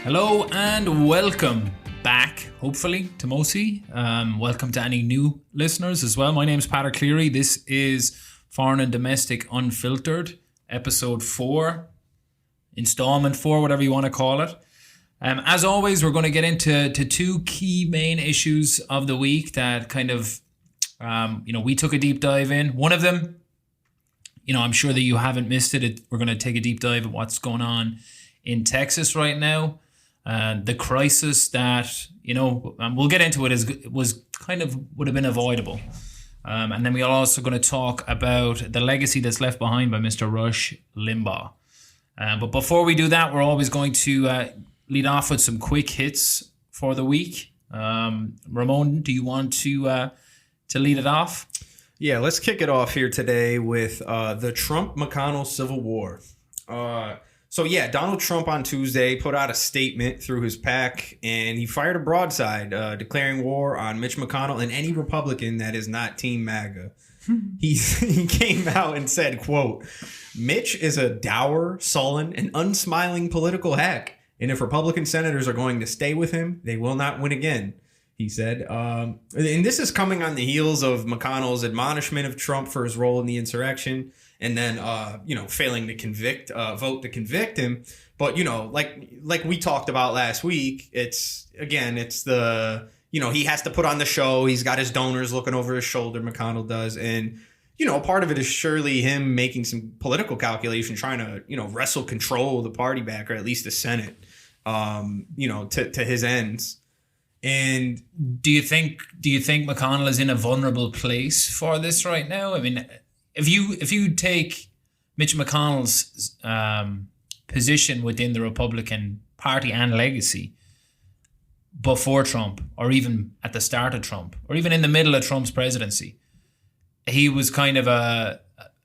Hello and welcome back, hopefully, to Mosi. Welcome to any new listeners as well. My name is Patrick Cleary. This is Foreign and Domestic Unfiltered, episode 4, installment 4, whatever you want to call it. As always, we're going to get into two key main issues of the week that kind of, we took a deep dive in. One of them, I'm sure that you haven't missed it. We're going to take a deep dive at what's going on in Texas right now. The crisis that, and we'll get into it, would have been avoidable. And then we're also going to talk about the legacy that's left behind by Mr. Rush Limbaugh. But before we do that, we're always going to lead off with some quick hits for the week. Ramon, do you want to lead it off? Yeah, let's kick it off here today with the Trump-McConnell Civil War. So Donald Trump on Tuesday put out a statement through his PAC, and he fired a broadside declaring war on Mitch McConnell and any Republican that is not Team MAGA. He came out and said, quote, "Mitch is a dour, sullen, and unsmiling political hack, and if Republican senators are going to stay with him, they will not win again," he said. And this is coming on the heels of McConnell's admonishment of Trump for his role in the insurrection. And then, failing to vote to convict him. But, like we talked about last week, it's the, he has to put on the show. He's got his donors looking over his shoulder, McConnell does. And, part of it is surely him making some political calculation, trying to, wrestle control of the party back, or at least the Senate, to his ends. And do you think McConnell is in a vulnerable place for this right now? I mean, If you take Mitch McConnell's position within the Republican Party and legacy before Trump, or even at the start of Trump, or even in the middle of Trump's presidency, he was kind of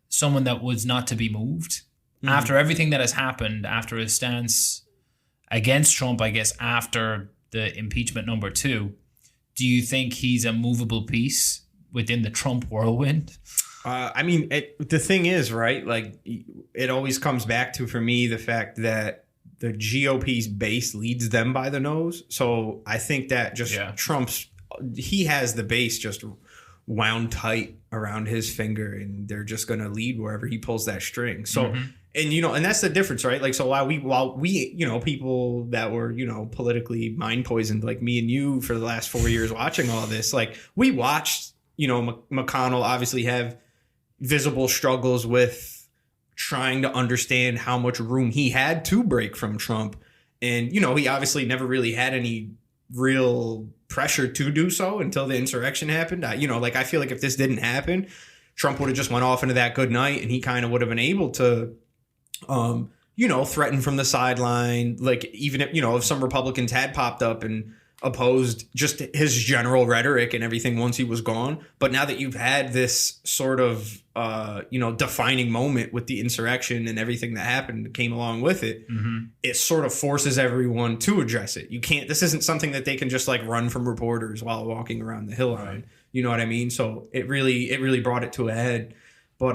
someone that was not to be moved. Mm-hmm. After everything that has happened, after his stance against Trump, I guess, after the impeachment number 2, do you think he's a movable piece within the Trump whirlwind? The thing is, right, like, it always comes back to, for me, the fact that the GOP's base leads them by the nose. So I think that he has the base just wound tight around his finger, and they're just going to lead wherever he pulls that string. So, and that's the difference, right? Like, so while we, people that were, politically mind poisoned, like me and you for the last 4 years watching all this, like, we watched, McConnell obviously have visible struggles with trying to understand how much room he had to break from Trump. And, he obviously never really had any real pressure to do so until the insurrection happened. I feel like if this didn't happen, Trump would have just went off into that good night, and he kind of would have been able to, threaten from the sideline. Like, even if some Republicans had popped up and opposed just his general rhetoric and everything once he was gone. But now that you've had this sort of, defining moment with the insurrection and everything that happened came along with it, it sort of forces everyone to address it. This isn't something that they can just like run from reporters while walking around the hill on. You know what I mean? So it really brought it to a head. But,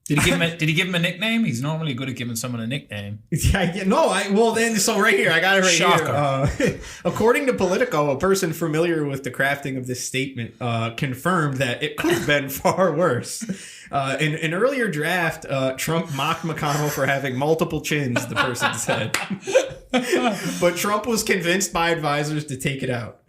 Did he give him a nickname? He's normally good at giving someone a nickname. So right here, I got it right Shocker. Here. According to Politico, a person familiar with the crafting of this statement confirmed that it could have been far worse. In an earlier draft, Trump mocked McConnell for having multiple chins, the person said. But Trump was convinced by advisors to take it out.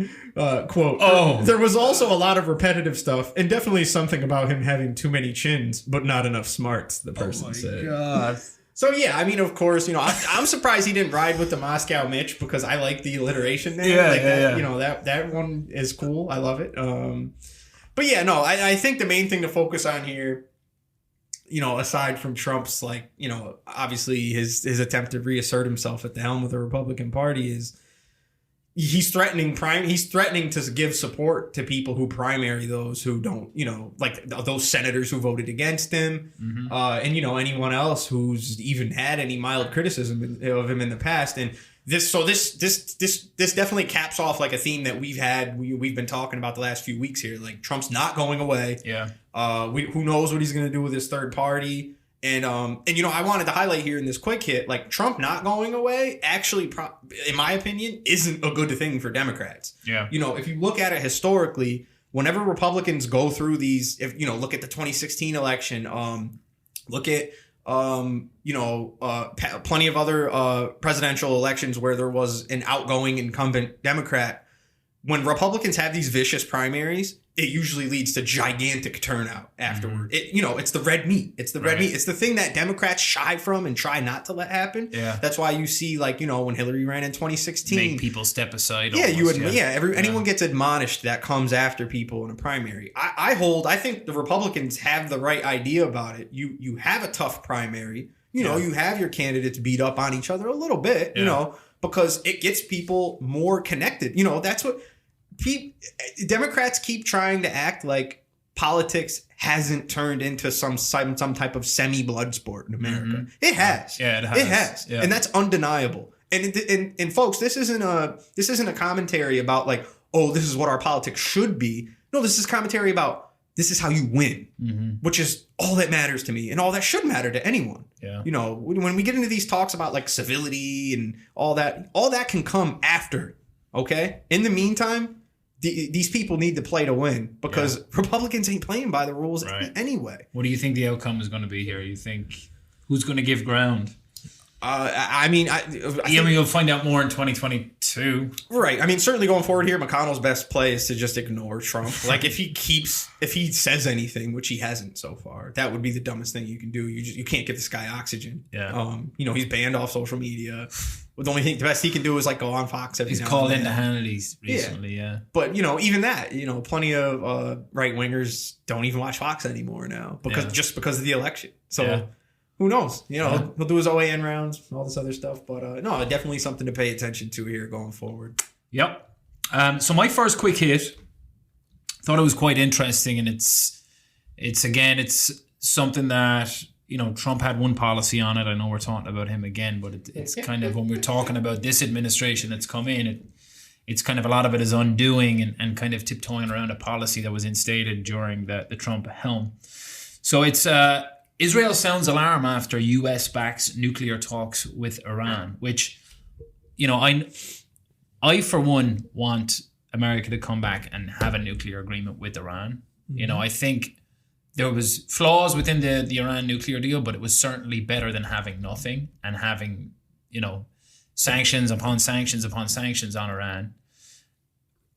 Quote, "There was also a lot of repetitive stuff, and definitely something about him having too many chins, but not enough smarts," the person said. God. So, of course, I'm surprised he didn't ride with the Moscow Mitch, because I like the alliteration there. That one is cool. I love it. I think the main thing to focus on here, aside from Trump's, obviously his attempt to reassert himself at the helm of the Republican Party, is he's threatening to give support to people who primary those who don't, like those senators who voted against him, and anyone else who's even had any mild criticism of him in the past. And this definitely caps off like a theme that we've been talking about the last few weeks here. Like, Trump's not going away. Yeah. Who knows what he's going to do with his third party. And I wanted to highlight here in this quick hit, like Trump not going away actually, in my opinion, isn't a good thing for Democrats. Yeah. If you look at it historically, whenever Republicans go through these, look at the 2016 election, look at, plenty of other presidential elections where there was an outgoing incumbent Democrat. When Republicans have these vicious primaries, it usually leads to gigantic turnout afterward. Mm-hmm. It's the red meat. It's the red meat. It's the thing that Democrats shy from and try not to let happen. Yeah. That's why you see, when Hillary ran in 2016. Make people step aside. Yeah, anyone gets admonished that comes after people in a primary. I think the Republicans have the right idea about it. You have a tough primary. You have your candidates beat up on each other a little bit, because it gets people more connected. That's what... Democrats keep trying to act like politics hasn't turned into some type of semi-blood sport in America. Mm-hmm. It has. Yeah, it has. Yeah. And that's undeniable. And folks, this isn't a commentary about this is what our politics should be. No, this is commentary about this is how you win, which is all that matters to me and all that should matter to anyone. Yeah. When we get into these talks about civility and all that can come after. Okay? In the meantime, these people need to play to win because Republicans ain't playing by the rules anyway. What do you think the outcome is going to be here? You think who's going to give ground? I mean, you'll find out more in 2022. Right. I mean, certainly going forward here, McConnell's best play is to just ignore Trump. If he says anything, which he hasn't so far, that would be the dumbest thing you can do. You can't give this guy oxygen. Yeah. He's banned off social media. The best he can do is go on Fox. He's called into Hannity's recently. Yeah. But even that, plenty of right wingers don't even watch Fox anymore now because of the election. So. Yeah. Who knows? He'll do his OAN rounds, all this other stuff. But no, definitely something to pay attention to here going forward. Yep. So my first quick hit, thought it was quite interesting, and it's something that Trump had one policy on it. I know we're talking about him again, but it's kind of when we're talking about this administration that's come in, it's kind of a lot of it is undoing and kind of tiptoeing around a policy that was instated during the Trump helm. So it's Israel sounds alarm after US backs nuclear talks with Iran, which, I for one want America to come back and have a nuclear agreement with Iran. Mm-hmm. I think there was flaws within the Iran nuclear deal, but it was certainly better than having nothing and having, sanctions upon sanctions upon sanctions on Iran.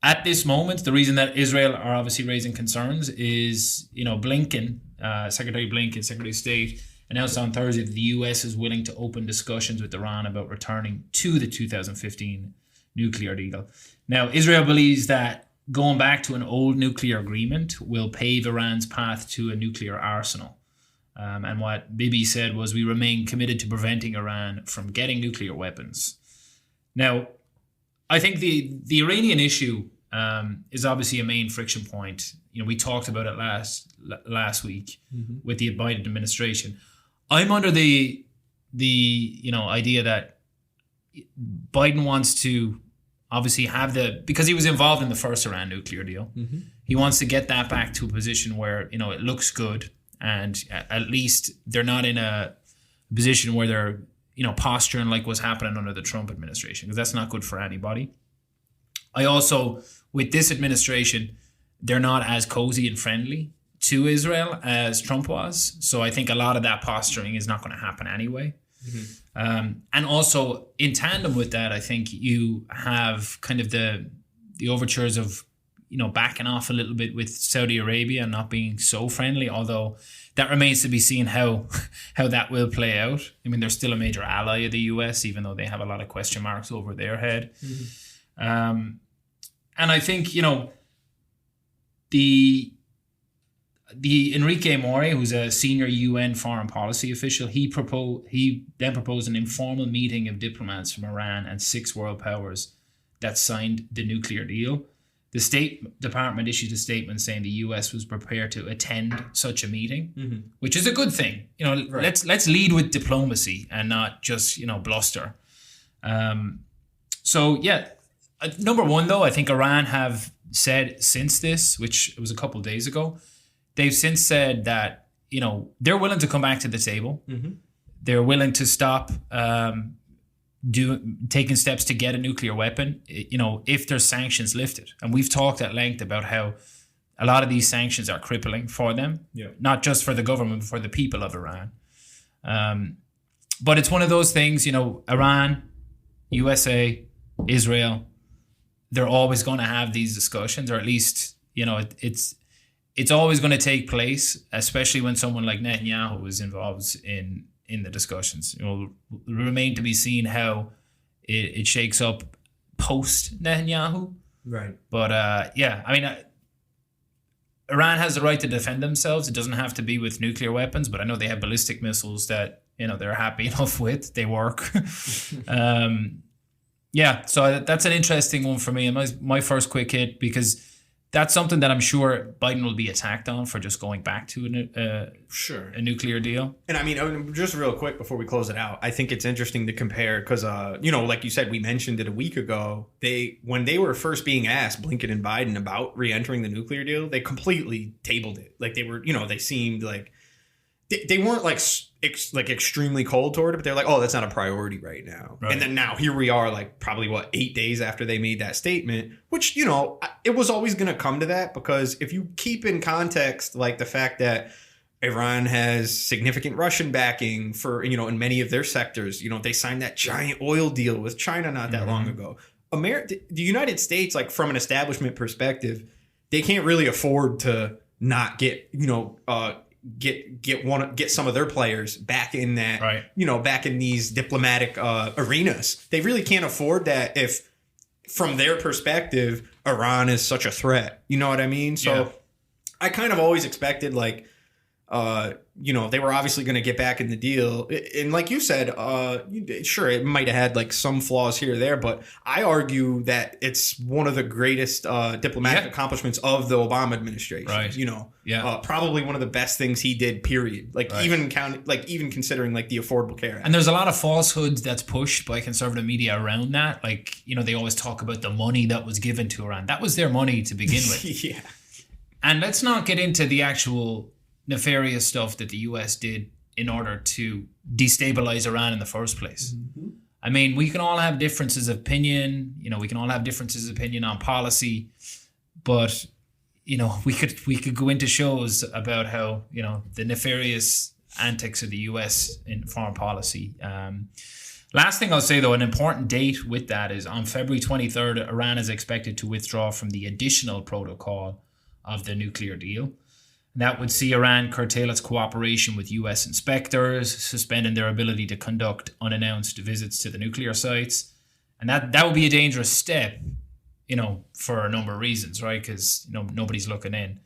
At this moment, the reason that Israel are obviously raising concerns is, Blinken, Secretary Blinken, Secretary of State, announced on Thursday that the US is willing to open discussions with Iran about returning to the 2015 nuclear deal. Now, Israel believes that going back to an old nuclear agreement will pave Iran's path to a nuclear arsenal. And what Bibi said was, we remain committed to preventing Iran from getting nuclear weapons. Now, I think the Iranian issue is obviously a main friction point. We talked about it last week with the Biden administration. I'm under the idea that Biden wants to obviously because he was involved in the first Iran nuclear deal. Mm-hmm. He wants to get that back to a position where it looks good, and at least they're not in a position where they're posturing like what's happening under the Trump administration, because that's not good for anybody. I also, with this administration, they're not as cozy and friendly to Israel as Trump was. So I think a lot of that posturing is not going to happen anyway. Mm-hmm. And also in tandem with that, I think you have kind of the overtures of, backing off a little bit with Saudi Arabia and not being so friendly, although that remains to be seen how that will play out. I mean, they're still a major ally of the US, even though they have a lot of question marks over their head. Mm-hmm. And I think, the Enrique Mori, who's a senior UN foreign policy official, he then proposed an informal meeting of diplomats from Iran and 6 world powers that signed the nuclear deal. The State Department issued a statement saying the US was prepared to attend such a meeting, which is a good thing. Right. Let's lead with diplomacy and not just bluster. Number one, though, I think Iran have said since this, which it was a couple of days ago, they've since said that they're willing to come back to the table. Mm-hmm. They're willing to stop taking steps to get a nuclear weapon, if there's sanctions lifted. And we've talked at length about how a lot of these sanctions are crippling for them, not just for the government, but for the people of Iran. But it's one of those things, Iran, USA, Israel, they're always going to have these discussions, or at least, it's always going to take place, especially when someone like Netanyahu is involved in the discussions. It will remain to be seen how it shakes up post Netanyahu. Right. But Iran has the right to defend themselves. It doesn't have to be with nuclear weapons, but I know they have ballistic missiles that, they're happy enough with. They work. So that's an interesting one for me. And my first quick hit, because that's something that I'm sure Biden will be attacked on for just going back to a nuclear deal. And I mean, just real quick before we close it out, I think it's interesting to compare because, like you said, we mentioned it a week ago. When they were first being asked, Blinken and Biden, about re-entering the nuclear deal, they completely tabled it. Like they were, they seemed like they weren't like extremely cold toward it, but they're like, oh, that's not a priority right now. Right. And then now here we are, like probably 8 days after they made that statement, which, it was always going to come to that, because if you keep in context, like the fact that Iran has significant Russian backing for, in many of their sectors, they signed that giant oil deal with China not that long ago. The United States, like from an establishment perspective, they can't really afford to not get, get some of their players back in that, right. Back in these diplomatic arenas. They really can't afford that if, from their perspective, Iran is such a threat. You know what I mean? So I kind of always expected, like, they were obviously going to get back in the deal. And like you said, sure, it might have had like some flaws here or there, but I argue that it's one of the greatest diplomatic accomplishments of the Obama administration. Right. Probably one of the best things he did, period. Like even considering like the Affordable Care Act. And there's a lot of falsehoods that's pushed by conservative media around that. Like, they always talk about the money that was given to Iran. That was their money to begin with. Yeah. And let's not get into the actual nefarious stuff that the US did in order to destabilize Iran in the first place. Mm-hmm. I mean, we can all have differences of opinion. We can all have differences of opinion on policy, but we could go into shows about how the nefarious antics of the US in foreign policy. Last thing I'll say, though, an important date with that is on February 23rd, Iran is expected to withdraw from the additional protocol of the nuclear deal. That would see Iran curtail its cooperation with U.S. inspectors, suspending their ability to conduct unannounced visits to the nuclear sites. And that would be a dangerous step, for a number of reasons, right? Because, nobody's looking in.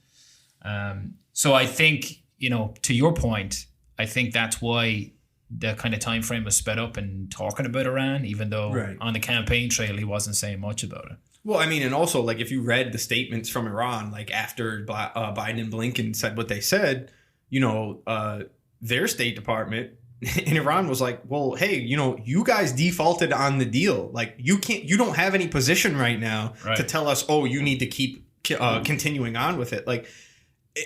So I think, to your point, I think that's why the kind of time frame was sped up in talking about Iran, even though on the campaign trail, he wasn't saying much about it. Well, I mean, and also, like, if you read the statements from Iran, like, after Biden and Blinken said what they said, their State Department in Iran was like, well, hey, you guys defaulted on the deal. Like, you don't have any position right now to tell us, oh, you need to keep continuing on with it. Like,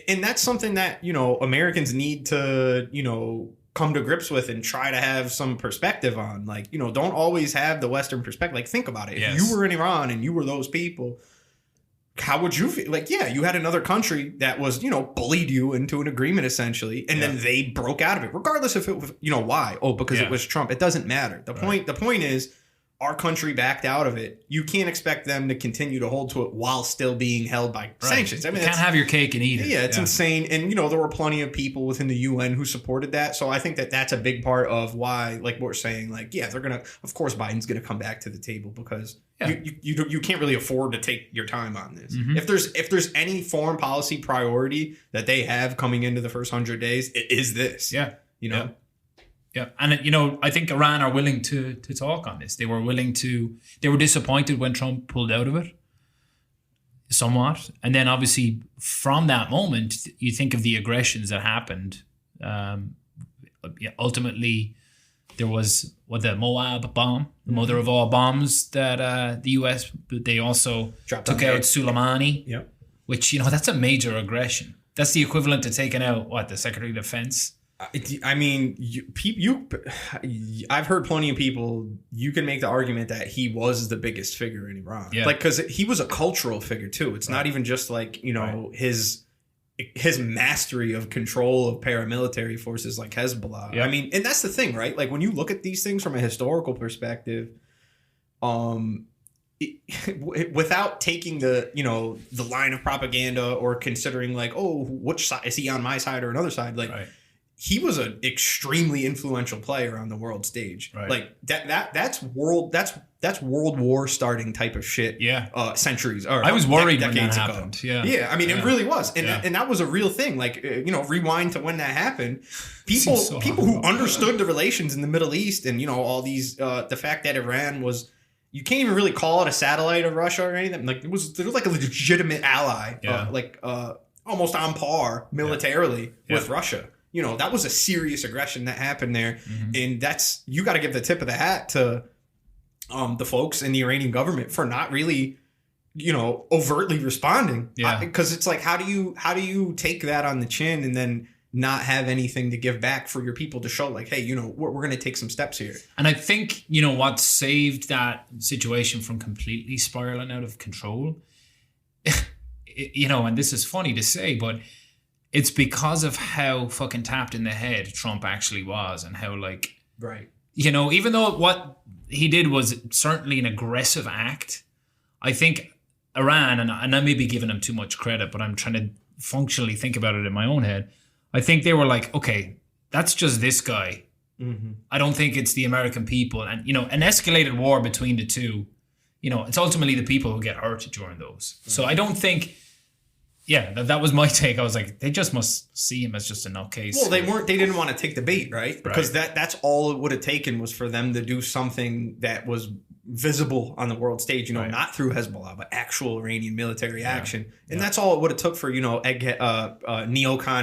and that's something that, Americans need to, come to grips with and try to have some perspective on. Like, don't always have the Western perspective. Like, think about it. If you were in Iran and you were those people, how would you feel? Like, you had another country that was, bullied you into an agreement essentially, and then they broke out of it, regardless if it was, why? Oh, because it was Trump. It doesn't matter. The point is, our country backed out of it. You can't expect them to continue to hold to it while still being held by sanctions. I mean, you can't have your cake and eat it. Yeah, it's insane. And, there were plenty of people within the UN who supported that. So I think that that's a big part of why, like, we're saying, like, they're going to, of course, Biden's going to come back to the table because you can't really afford to take your time on this. Mm-hmm. If there's any foreign policy priority that they have coming into the first 100 days, it is this. Yeah. Yeah, and I think Iran are willing to talk on this. They were disappointed when Trump pulled out of it, somewhat. And then obviously from that moment, you think of the aggressions that happened. Ultimately, there was the Moab bomb, the mother of all bombs that the US, they also took out Soleimani, which, that's a major aggression. That's the equivalent to taking out the Secretary of Defense. I mean, I've heard plenty of people. You can make the argument that he was the biggest figure in Iran, like because he was a cultural figure too. It's not even just like his mastery of control of paramilitary forces like Hezbollah. Yeah. I mean, and that's the thing, right? Like when you look at these things from a historical perspective, without taking the line of propaganda or considering like, oh, which side is he on, my side or another side, like. Right. He was an extremely influential player on the world stage. Right. Like that's world war starting type of shit. Yeah. Centuries. Or I was worried when decades that ago. happened. Yeah. Yeah. I mean, it really was, and that was a real thing. Like rewind to when that happened. People who understood the relations in the Middle East and all these the fact that Iran was. You can't even really call it a satellite of Russia or anything. Like there was like a legitimate ally. Yeah. Almost on par militarily with Russia. That was a serious aggression that happened there. Mm-hmm. And you got to give the tip of the hat to the folks in the Iranian government for not really, overtly responding. Yeah. Because it's like, how do you take that on the chin and then not have anything to give back for your people to show like, hey, we're going to take some steps here. And I think, what saved that situation from completely spiraling out of control, and this is funny to say, but it's because of how fucking tapped in the head Trump actually was and how right. Even though what he did was certainly an aggressive act, I think Iran, and I may be giving him too much credit, but I'm trying to functionally think about it in my own head. I think they were like, okay, that's just this guy. Mm-hmm. I don't think it's the American people. And, an escalated war between the two, it's ultimately the people who get hurt during those. Mm-hmm. So I don't think... Yeah, that was my take. I was like, they just must see him as just a nutcase. Well, they didn't want to take the bait, right? Because that's all it would have taken was for them to do something that was visible on the world stage, not through Hezbollah, but actual Iranian military action. And that's all it would have took for, neocon,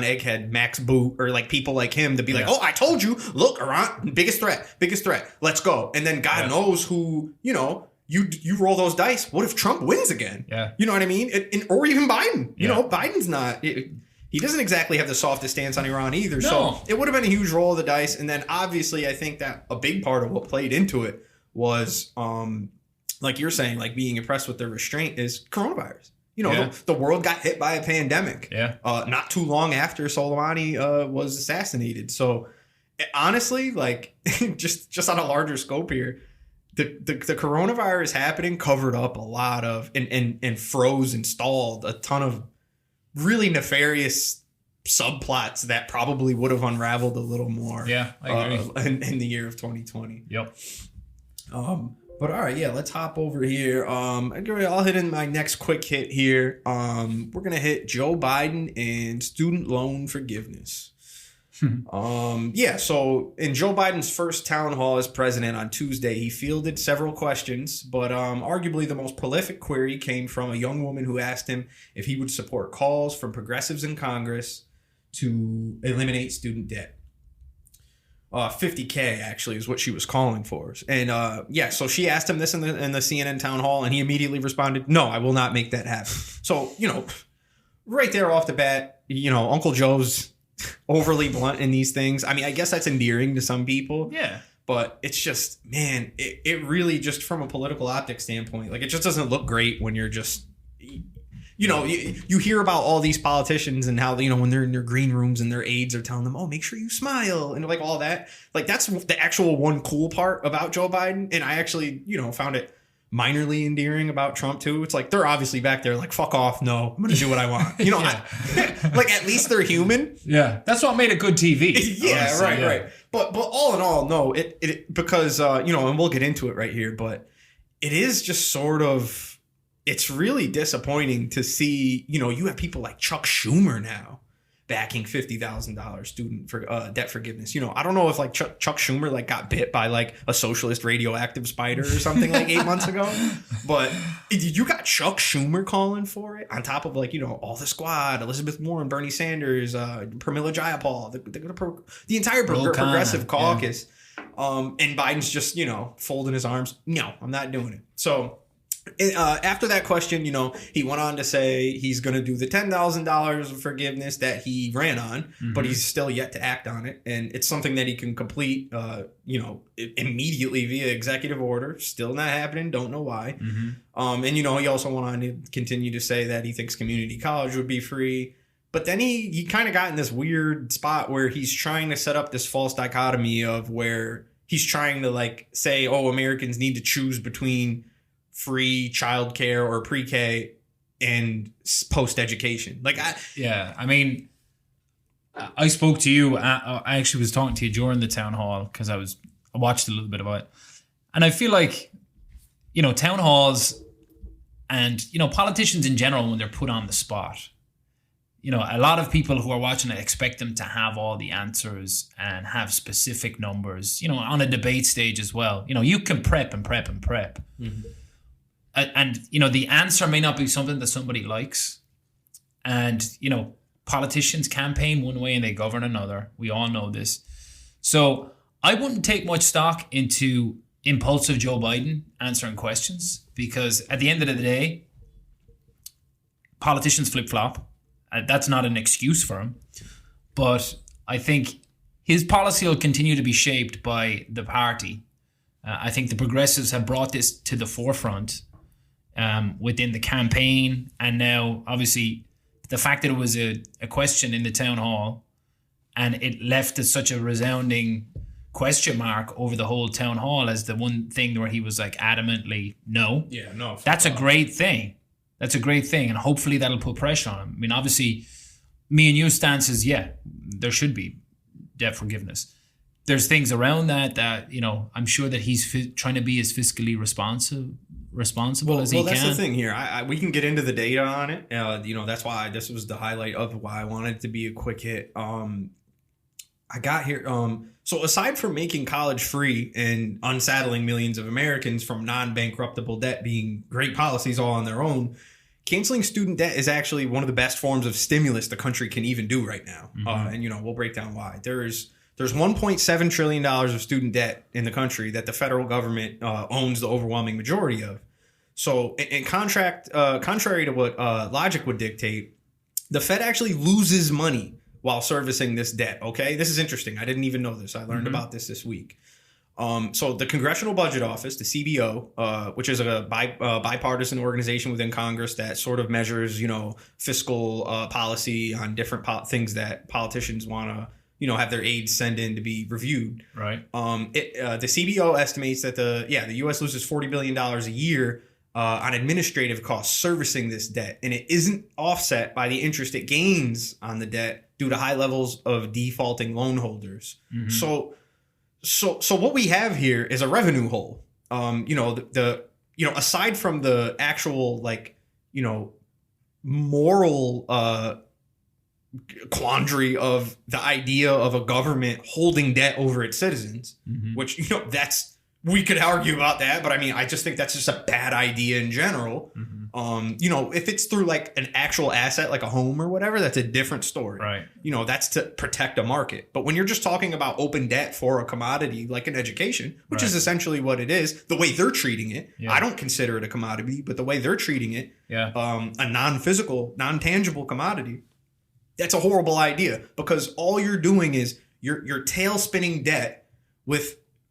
egghead, Max Boot, or like people like him to be like, oh, I told you, look, Iran, biggest threat, let's go. And then God knows who, You roll those dice. What if Trump wins again? Yeah. You know what I mean? Or even Biden. Biden's not... he doesn't exactly have the softest stance on Iran either. No. So it would have been a huge roll of the dice. And then obviously I think that a big part of what played into it was, like you're saying, like being impressed with their restraint is coronavirus. The world got hit by a pandemic. Yeah. Not too long after Soleimani was assassinated. So honestly, like just on a larger scope here, the coronavirus happening covered up a lot of and froze and stalled a ton of really nefarious subplots that probably would have unraveled a little more. Yeah, I agree. In the year of 2020. Yep. But all right, let's hop over here. I'll hit in my next quick hit here. We're gonna hit Joe Biden and student loan forgiveness. So in Joe Biden's first town hall as president on Tuesday, he fielded several questions, but arguably the most prolific query came from a young woman who asked him if he would support calls from progressives in Congress to eliminate student debt. $50K actually is what she was calling for. And so she asked him this in the CNN town hall, and he immediately responded, "No, I will not make that happen." So, right there off the bat, Uncle Joe's overly blunt in these things. I mean, I guess that's endearing to some people. Yeah. But it's just, man, it really just from a political optics standpoint, like it just doesn't look great when you're just, you hear about all these politicians and how, when they're in their green rooms and their aides are telling them, oh, make sure you smile and like all that. Like that's the actual one cool part about Joe Biden. And I actually, found it minorly endearing about Trump too. It's like they're obviously back there like, fuck off, no, I'm gonna do what I want. Like at least they're human. Yeah, that's what made it good TV. Right. But all in all, no, it because and we'll get into it right here, but it is just sort of, it's really disappointing to see, you have people like Chuck Schumer now backing $50,000 student for debt forgiveness. I don't know if like Chuck Schumer like got bit by like a socialist radioactive spider or something like 8 months ago, but you got Chuck Schumer calling for it on top of like all the squad, Elizabeth Warren, Bernie Sanders, Pramila Jayapal, the entire progressive caucus, and Biden's just folding his arms. No, I'm not doing it. So After that question, he went on to say he's going to do the $10,000 of forgiveness that he ran on, but he's still yet to act on it. And it's something that he can complete, immediately via executive order. Still not happening. Don't know why. And, he also went on to continue to say that he thinks community college would be free. But then he kind of got in this weird spot where he's trying to set up this false dichotomy of where he's trying to say, oh, Americans need to choose between free childcare or pre-K and post-education. I spoke to you. I actually was talking to you during the town hall because I watched a little bit of it. And I feel like, town halls and, politicians in general, when they're put on the spot, a lot of people who are watching it expect them to have all the answers and have specific numbers, on a debate stage as well. You can prep and prep and prep. And, the answer may not be something that somebody likes. And, politicians campaign one way and they govern another. We all know this. So I wouldn't take much stock into impulsive Joe Biden answering questions because at the end of the day, politicians flip-flop. That's not an excuse for him. But I think his policy will continue to be shaped by the party. I think the progressives have brought this to the forefront within the campaign. And now, obviously, the fact that it was a question in the town hall and it left as such a resounding question mark over the whole town hall as the one thing where he was adamantly no. Yeah, no. That's a great thing. That's a great thing. And hopefully that'll put pressure on him. I mean, obviously, me and you stance is, there should be debt forgiveness. There's things around that, I'm sure that he's trying to be as fiscally responsible as he can. Well, that's the thing here. We can get into the data on it. That's why this was the highlight of why I wanted it to be a quick hit. I got here. So aside from making college free and unsaddling millions of Americans from non-bankruptable debt being great policies all on their own, canceling student debt is actually one of the best forms of stimulus the country can even do right now. And we'll break down why. There's $1.7 trillion of student debt in the country that the federal government owns the overwhelming majority of. So contrary to what logic would dictate, the Fed actually loses money while servicing this debt. Okay, this is interesting. I didn't even know this. I learned about this week. So the Congressional Budget Office, the CBO, which is a bipartisan organization within Congress that sort of measures, fiscal policy on different things that politicians want to, have their aides send in to be reviewed. Right. The CBO estimates that the U.S. loses $40 billion a year on administrative costs servicing this debt, and it isn't offset by the interest it gains on the debt due to high levels of defaulting loan holders. So what we have here is a revenue hole. Aside from the actual moral quandary of the idea of a government holding debt over its citizens, which we could argue about that, but I mean, I just think that's just a bad idea in general. If it's through an actual asset, like a home or whatever, that's a different story. Right. That's to protect a market. But when you're just talking about open debt for a commodity like an education, which is essentially what it is, the way they're treating it, I don't consider it a commodity, but the way they're treating it, a non-physical, non-tangible commodity, that's a horrible idea because all you're doing is you're tail spinning debt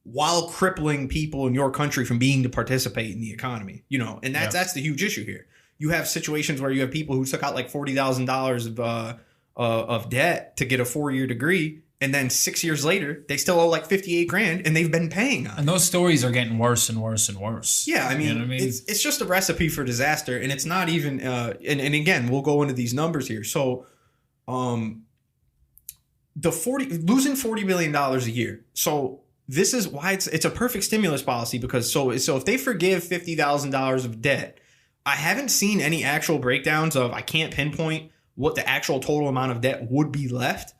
while crippling people in your country from being to participate in the economy, and that's the huge issue here. You have situations where you have people who took out $40,000 of debt to get a 4-year degree, and then 6 years later they still owe $58,000, and they've been paying on it. And those stories are getting worse and worse and worse. Yeah, I mean, it's just a recipe for disaster, and it's not even. And again, we'll go into these numbers here. So, losing $40 billion a year. So. This is why it's a perfect stimulus policy because so if they forgive $50,000 of debt, I haven't seen any actual breakdowns of I can't pinpoint what the actual total amount of debt would be left,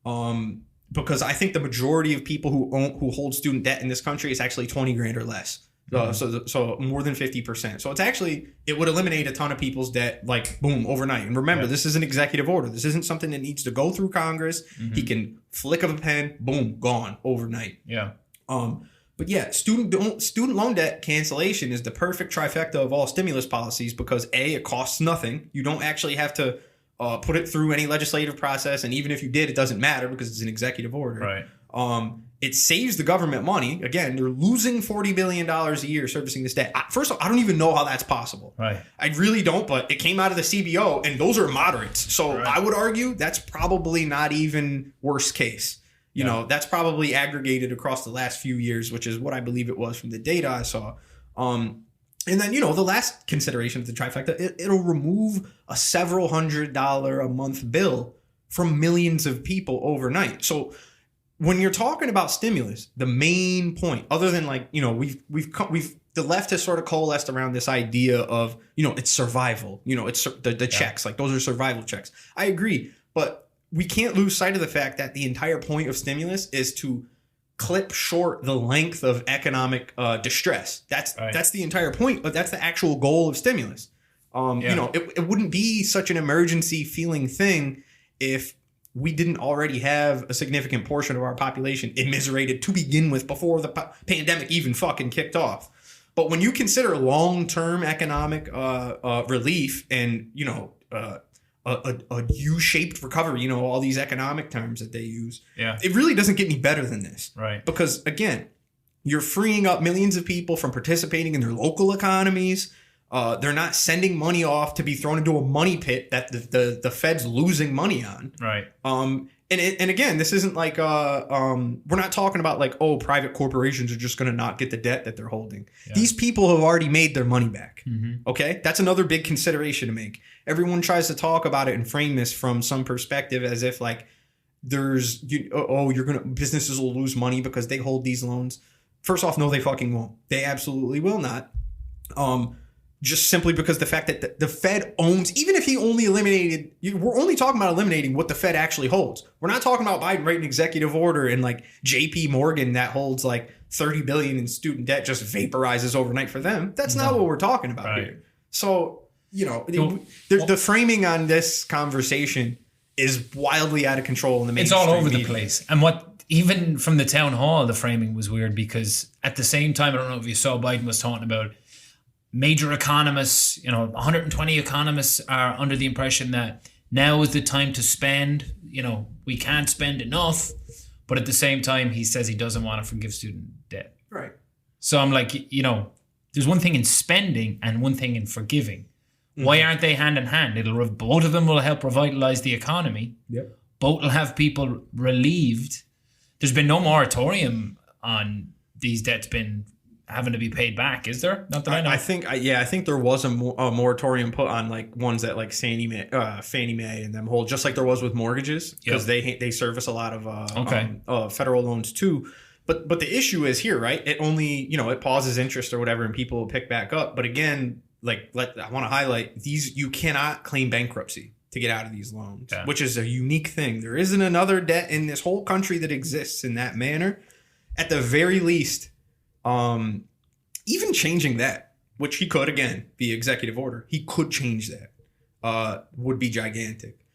because I think the majority of people who hold student debt in this country is actually $20,000 or less. So more than 50%. So it would eliminate a ton of people's debt boom overnight. And remember, this is an executive order. This isn't something that needs to go through Congress. He can flick of a pen, boom, gone overnight. Yeah. But yeah, student loan debt cancellation is the perfect trifecta of all stimulus policies because A, it costs nothing. You don't actually have to put it through any legislative process. And even if you did, it doesn't matter because it's an executive order. Right. It saves the government money. Again, they're losing $40 billion a year servicing this debt. First of all, I don't even know how that's possible. Right. I really don't, but it came out of the CBO, and those are moderates. So Right. I would argue that's probably not even worst case. You know, that's probably aggregated across the last few years, which is what I believe it was from the data I saw. And then, the last consideration of the trifecta, it'll remove a several $100 a month bill from millions of people overnight. So when you're talking about stimulus, the main point, other than the left has sort of coalesced around this idea of, it's survival, it's the checks, like those are survival checks. I agree, but we can't lose sight of the fact that the entire point of stimulus is to clip short the length of economic distress. That's the entire point, but that's the actual goal of stimulus. It wouldn't be such an emergency feeling thing if we didn't already have a significant portion of our population immiserated to begin with before the pandemic even fucking kicked off. But when you consider long-term economic relief and, a U-shaped recovery, all these economic terms that they use, it really doesn't get any better than this. Right. Because, again, you're freeing up millions of people from participating in their local economies. They're not sending money off to be thrown into a money pit that the Fed's losing money on. Right. And again, this isn't like we're not talking about like, oh, private corporations are just going to not get the debt that they're holding. Yeah. These people have already made their money back. Mm-hmm. Okay, that's another big consideration to make. Everyone tries to talk about it and frame this from some perspective as if like businesses will lose money because they hold these loans. First off, no, they fucking won't. They absolutely will not. Just simply because the fact that the Fed owns, even if he only eliminated, we're only talking about eliminating what the Fed actually holds. We're not talking about Biden writing an executive order and like JP Morgan that holds like $30 billion in student debt just vaporizes overnight for them. That's not what we're talking about here. So, the framing on this conversation is wildly out of control in the mainstream It's all over media. the place. And even from the town hall, the framing was weird because at the same time, I don't know if you saw Biden was talking about major economists, 120 economists are under the impression that now is the time to spend. We can't spend enough. But at the same time, he says he doesn't want to forgive student debt. Right. So I'm like, there's one thing in spending and one thing in forgiving. Mm-hmm. Why aren't they hand in hand? Both of them will help revitalize the economy. Yep. Both will have people relieved. There's been no moratorium on these debts having to be paid back, is there? Not that I know. I think there was a moratorium put on like ones that like Fannie Mae and them hold, just like there was with mortgages, because they service a lot of federal loans too. But the issue is here, right? It only it pauses interest or whatever, and people will pick back up. But again, I want to highlight these: you cannot claim bankruptcy to get out of these loans, which is a unique thing. There isn't another debt in this whole country that exists in that manner. At the very least. Even changing that, which he could, again, via executive order, he could change that, would be gigantic.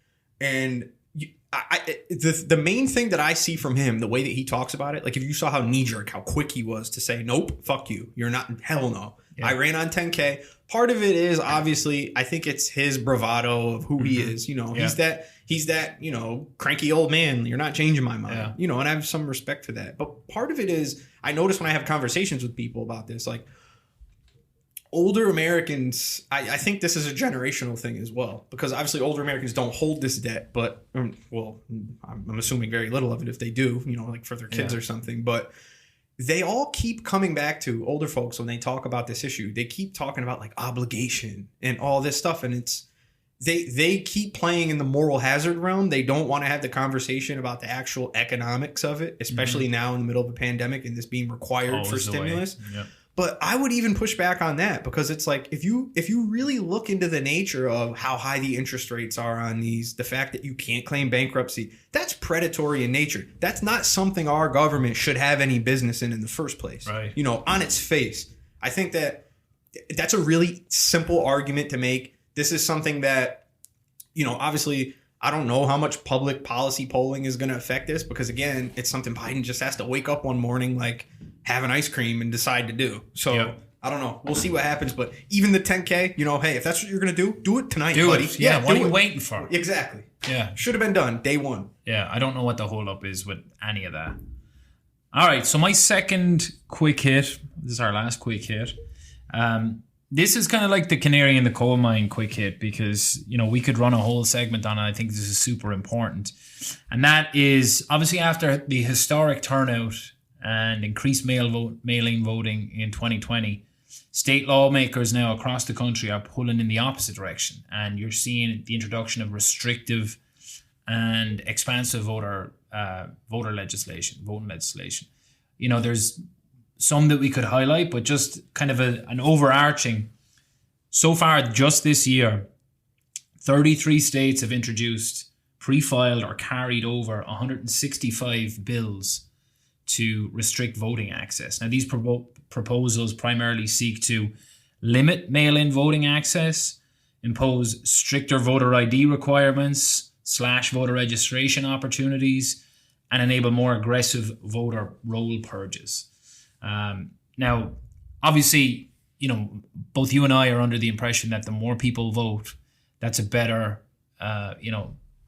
And the main thing that I see from him, the way that he talks about it, like if you saw how knee-jerk, how quick he was to say, nope, fuck you, you're not, hell no. Yeah. I ran on 10K. Part of it is obviously, I think it's his bravado of who he is. He's that, cranky old man. You're not changing my mind, and I have some respect for that. But part of it is, I notice when I have conversations with people about this, like older Americans, I think this is a generational thing as well, because obviously older Americans don't hold this debt, but I'm assuming very little of it if they do, like for their kids or something. But they all keep coming back to older folks when they talk about this issue. They keep talking about like obligation and all this stuff. And it's, they keep playing in the moral hazard realm. They don't want to have the conversation about the actual economics of it, especially now in the middle of a pandemic and this being required for stimulus. Yep. But I would even push back on that, because it's like, if you really look into the nature of how high the interest rates are on these, the fact that you can't claim bankruptcy, that's predatory in nature. That's not something our government should have any business in the first place. Right. On its face. I think that's a really simple argument to make. This is something that, obviously I don't know how much public policy polling is going to affect this, because again, it's something Biden just has to wake up one morning like, have an ice cream and decide to do. So Yep. I don't know. We'll see what happens. But even the 10K, hey, if that's what you're going to do it tonight, Do buddy. it. Yeah, what are do you it. waiting for? Exactly. Yeah. Should have been done day one. Yeah, I don't know what the hold-up is with any of that. All right, so my second quick hit, this is our last quick hit. This is kind of like the canary in the coal mine quick hit because, we could run a whole segment on it. I think this is super important. And that is, obviously after the historic turnout and increased mail-in voting in 2020, state lawmakers now across the country are pulling in the opposite direction. And you're seeing the introduction of restrictive and expansive voting legislation. There's some that we could highlight, but just kind of an overarching. So far, just this year, 33 states have introduced, pre-filed or carried over 165 bills to restrict voting access. Now, these proposals primarily seek to limit mail-in voting access, impose stricter voter ID requirements, slash voter registration opportunities, and enable more aggressive voter roll purges. Now, obviously, both you and I are under the impression that the more people vote, that's a better,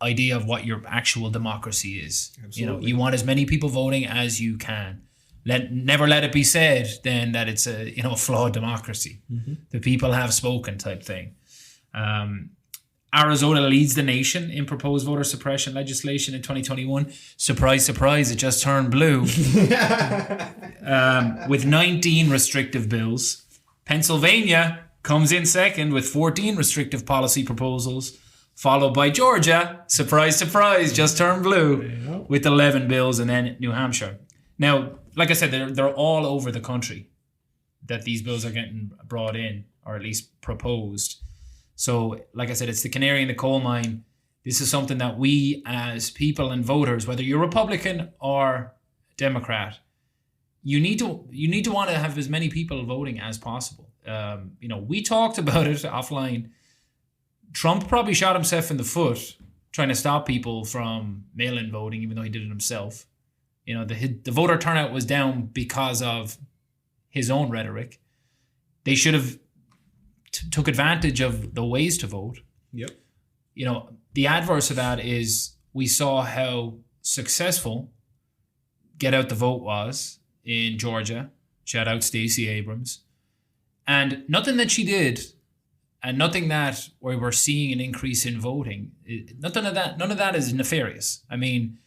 idea of what your actual democracy is. Absolutely. You want as many people voting as you can. Never let it be said then that it's a flawed democracy. Mm-hmm. The people have spoken type thing. Arizona leads the nation in proposed voter suppression legislation in 2021. Surprise, surprise, it just turned blue. With 19 restrictive bills. Pennsylvania comes in second with 14 restrictive policy proposals, followed by Georgia, surprise, surprise, just turned blue, with 11 bills, and then New Hampshire. Now, like I said, they're all over the country that these bills are getting brought in, or at least proposed. So, like I said, it's the canary in the coal mine. This is something that we as people and voters, whether you're Republican or Democrat, you need to want to have as many people voting as possible. We talked about it offline. Trump probably shot himself in the foot trying to stop people from mail-in voting, even though he did it himself. The voter turnout was down because of his own rhetoric. They should have took advantage of the ways to vote. Yep. The adverse of that is we saw how successful Get Out the Vote was in Georgia. Shout out Stacey Abrams. And nothing that she did, and nothing that where we're seeing an increase in voting, none of that is nefarious. I mean,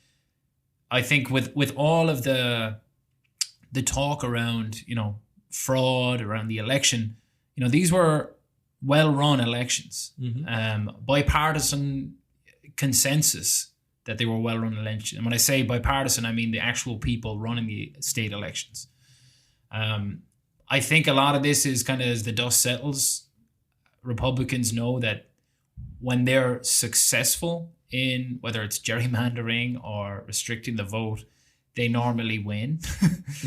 I think with all of the talk around, fraud around the election, these were well-run elections, bipartisan consensus that they were well-run elections. And when I say bipartisan, I mean the actual people running the state elections. I think a lot of this is kind of as the dust settles, Republicans know that when they're successful in whether it's gerrymandering or restricting the vote, they normally win.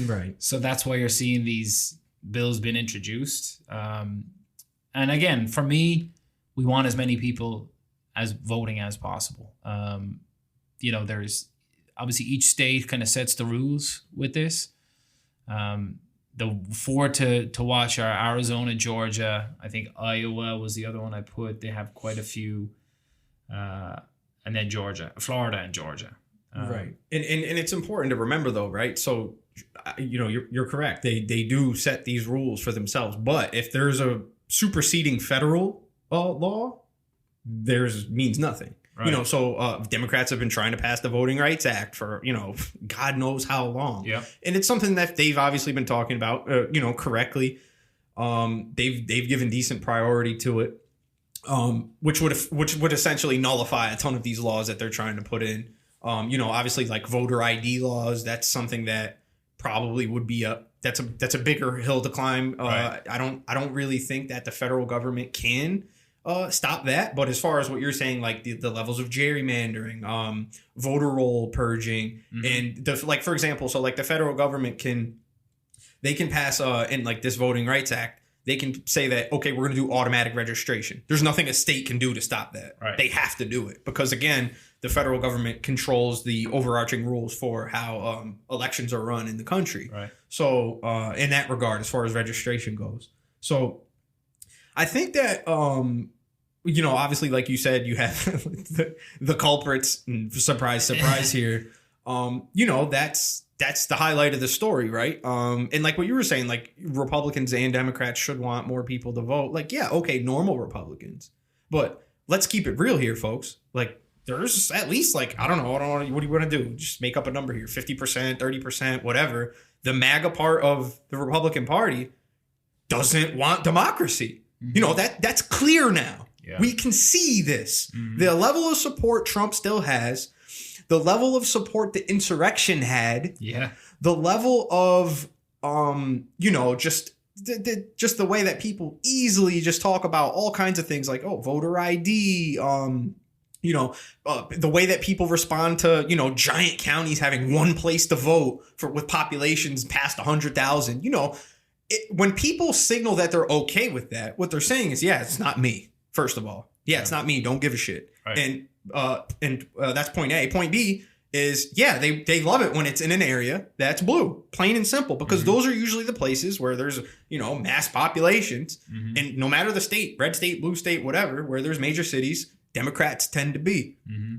Right. So that's why you're seeing these bills being introduced. And again, for me, we want as many people as voting as possible. There's obviously each state kind of sets the rules with this. The four to watch are Arizona, Georgia. I think Iowa was the other one I put. They have quite a few. And then Florida and Georgia. Right. And it's important to remember though, right? So, you're correct. They do set these rules for themselves. But if there's a superseding federal law, means nothing. Right. So Democrats have been trying to pass the Voting Rights Act for, God knows how long. Yeah. And it's something that they've obviously been talking about, correctly. They've given decent priority to it, which would essentially nullify a ton of these laws that they're trying to put in. Obviously like voter ID laws, that's something that probably would be that's a bigger hill to climb. Right. I don't really think that the federal government can stop that. But as far as what you're saying, like the levels of gerrymandering, voter roll purging, and for example, so like the federal government can pass in like this Voting Rights Act, they can say that, okay, we're going to do automatic registration. There's nothing a state can do to stop that. Right. They have to do it because, again, the federal government controls the overarching rules for how elections are run in the country. Right. So in that regard, as far as registration goes. So I think that, obviously, like you said, you have the culprits, and surprise, surprise here. That's the highlight of the story, right? And like what you were saying, like Republicans and Democrats should want more people to vote. Like, yeah, okay, normal Republicans. But let's keep it real here, folks. Like, there's at least what do you want to do? Just make up a number here, 50%, 30%, whatever. The MAGA part of the Republican Party doesn't want democracy. Mm-hmm. That's clear now. Yeah. We can see this. Mm-hmm. The level of support Trump still has, the level of support the insurrection had, the level of, just the way that people easily just talk about all kinds of things like, voter ID, the way that people respond to, giant counties having one place to vote with populations past 100,000, when people signal that they're okay with that, what they're saying is, it's not me. First of all, it's not me. Don't give a shit. Right. And that's point A. Point B is, they love it when it's in an area that's blue, plain and simple, because those are usually the places where there's, mass populations. Mm-hmm. And no matter the state, red state, blue state, whatever, where there's major cities, Democrats tend to be. Mm-hmm.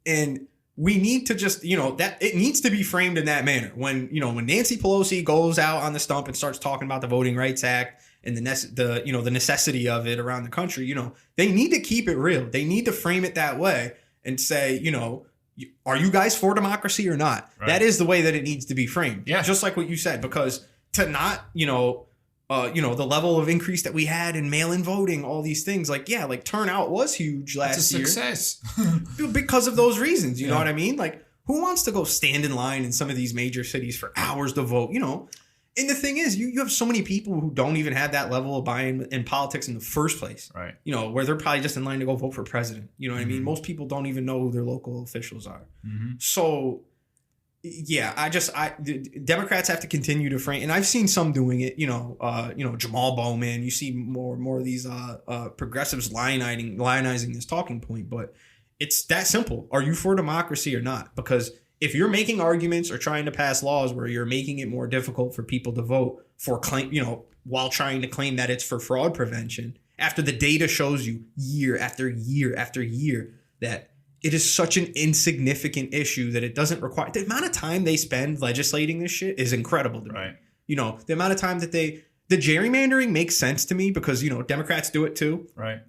And we need to just, that it needs to be framed in that manner. When Nancy Pelosi goes out on the stump and starts talking about the Voting Rights Act and the necessity of it around the country, they need to keep it real. They need to frame it that way and say, are you guys for democracy or not? Right. That is the way that it needs to be framed. Yeah. Just like what you said, because to not, the level of increase that we had in mail-in voting, all these things, turnout was huge last year. It's a success. Because of those reasons, you know what I mean? Like, who wants to go stand in line in some of these major cities for hours to vote, And the thing is, you have so many people who don't even have that level of buy-in in politics in the first place. Right. Where they're probably just in line to go vote for president. You know what I mean? Most people don't even know who their local officials are. Mm-hmm. So, Democrats have to continue to frame, and I've seen some doing it, Jamal Bowman, you see more of these progressives lionizing this talking point, but it's that simple. Are you for democracy or not? Because if you're making arguments or trying to pass laws where you're making it more difficult for people to vote for while trying to claim that it's for fraud prevention, after the data shows you year after year after year that it is such an insignificant issue that it doesn't require, the amount of time they spend legislating this shit is incredible to me. The amount of time that the gerrymandering makes sense to me because, Democrats do it too. Right.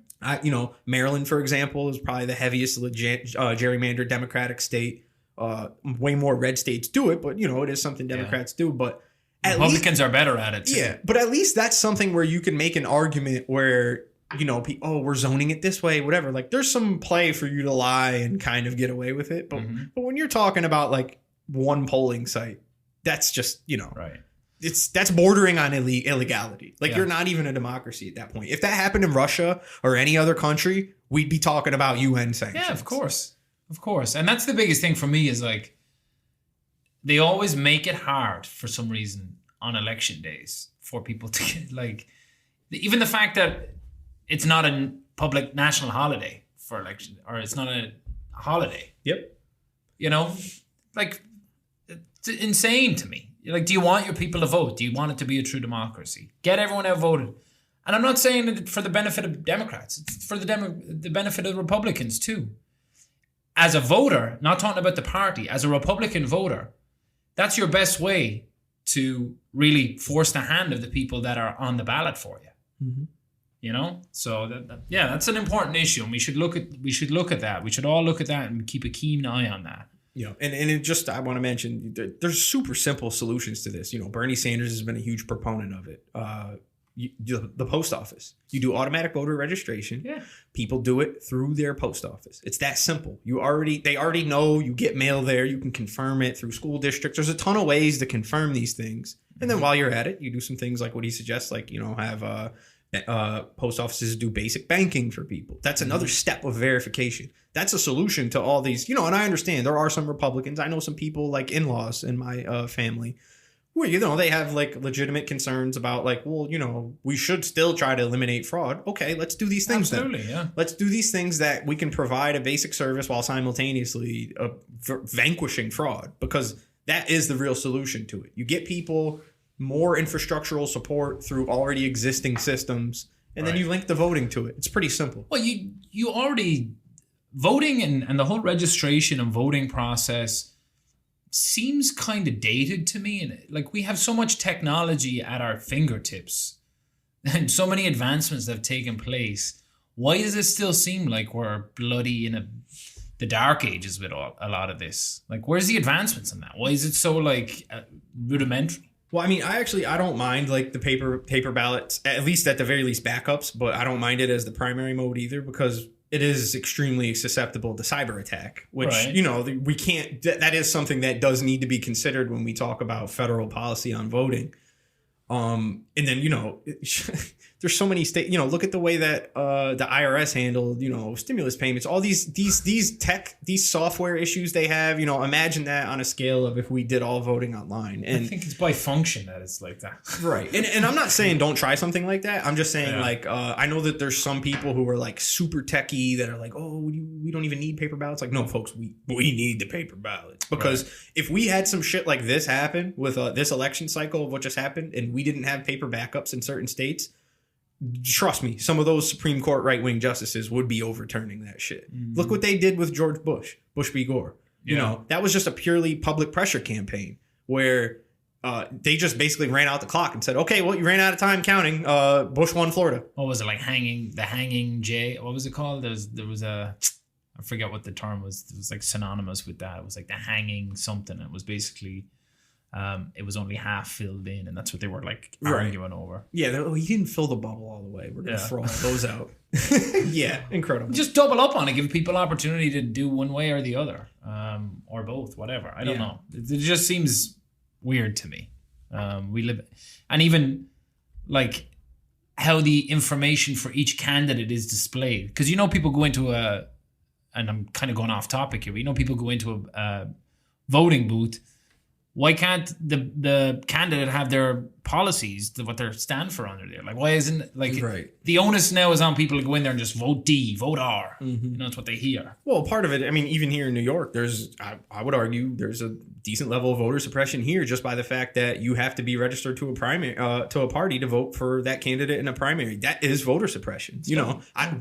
Maryland, for example, is probably the heaviest gerrymandered Democratic state. Way more red states do it, but it is something Democrats do. But Republicans are better at it too. Yeah, but at least that's something where you can make an argument where we're zoning it this way, whatever. Like, there's some play for you to lie and kind of get away with it. But but when you're talking about like one polling site, that's just right. That's bordering on illegality. Like, you're not even a democracy at that point. If that happened in Russia or any other country, we'd be talking about UN sanctions. Yeah, of course. Of course. And that's the biggest thing for me is like, they always make it hard for some reason on election days for people to get, like, even the fact that it's not a public national holiday for election, or it's not a holiday. Yep. Like, it's insane to me. Like, do you want your people to vote? Do you want it to be a true democracy? Get everyone out voted. And I'm not saying it for the benefit of Democrats. It's for the benefit of Republicans too. As a voter, not talking about the party, as a Republican voter, that's your best way to really force the hand of the people that are on the ballot for you. Mm-hmm. So that's an important issue, and we should look at that. We should all look at that and keep a keen eye on that. And it just, I want to mention, there's super simple solutions to this. Bernie Sanders has been a huge proponent of it. The post office. You do automatic voter registration. Yeah. People do it through their post office. It's that simple. They already know you get mail there. You can confirm it through school districts. There's a ton of ways to confirm these things. And then while you're at it, you do some things like what he suggests, like, have post offices do basic banking for people. That's another step of verification. That's a solution to all these, and I understand there are some Republicans. I know some people like in-laws in my family Well, they have like legitimate concerns about like, well, we should still try to eliminate fraud. Okay, let's do these things. Absolutely, then. yeah. Let's do these things that we can provide a basic service while simultaneously vanquishing fraud, because that is the real solution to it. You get people more infrastructural support through already existing systems, and then you link the voting to it. It's pretty simple. Well, you already voting and the whole registration and voting process seems kind of dated to me. And like, we have so much technology at our fingertips and so many advancements that have taken place. Why does it still seem like we're bloody in the dark ages with a lot of this? Like, where's the advancements in that? Why is it so like rudimentary? Well, I mean, I don't mind like the paper ballots, at least at the very least backups, but I don't mind it as the primary mode either, because it is extremely susceptible to cyber attack, which, we can't, that is something that does need to be considered when we talk about federal policy on voting. And then, there's so many states, look at the way that the IRS handled, stimulus payments, all these software issues they have, imagine that on a scale of if we did all voting online. And I think it's by function that it's like that. Right. And I'm not saying don't try something like that. I'm just saying I know that there's some people who are like super techie that are like, oh, we don't even need paper ballots. Like, no, folks, we need the paper ballots, because if we had some shit like this happen with this election cycle of what just happened, and we didn't have paper backups in certain states, trust me, some of those Supreme Court right-wing justices would be overturning that shit. Mm-hmm. Look what they did with George Bush v. Gore. That was just a purely public pressure campaign where they just basically ran out the clock and said, okay, well, you ran out of time counting. Bush won Florida. What was it, like the hanging J? What was it called? There was a, I forget what the term was. It was like synonymous with that. It was like the hanging something. It was basically... it was only half filled in, and that's what they were like arguing over. Yeah, he didn't fill the bubble all the way. We're gonna throw all those out. Yeah, incredible. Just double up on it, give people opportunity to do one way or the other, or both, whatever. I don't know. It just seems weird to me. We live, and even like how the information for each candidate is displayed, because people go into and I'm kind of going off topic here, but people go into a voting booth. Why can't the candidate have their policies, what they stand for under there? Like, why isn't the onus now is on people to go in there and just vote D, vote R. Mm-hmm. That's what they hear. Well, part of it, I mean, even here in New York, I would argue there's a decent level of voter suppression here, just by the fact that you have to be registered to a primary, to a party to vote for that candidate in a primary. That is voter suppression.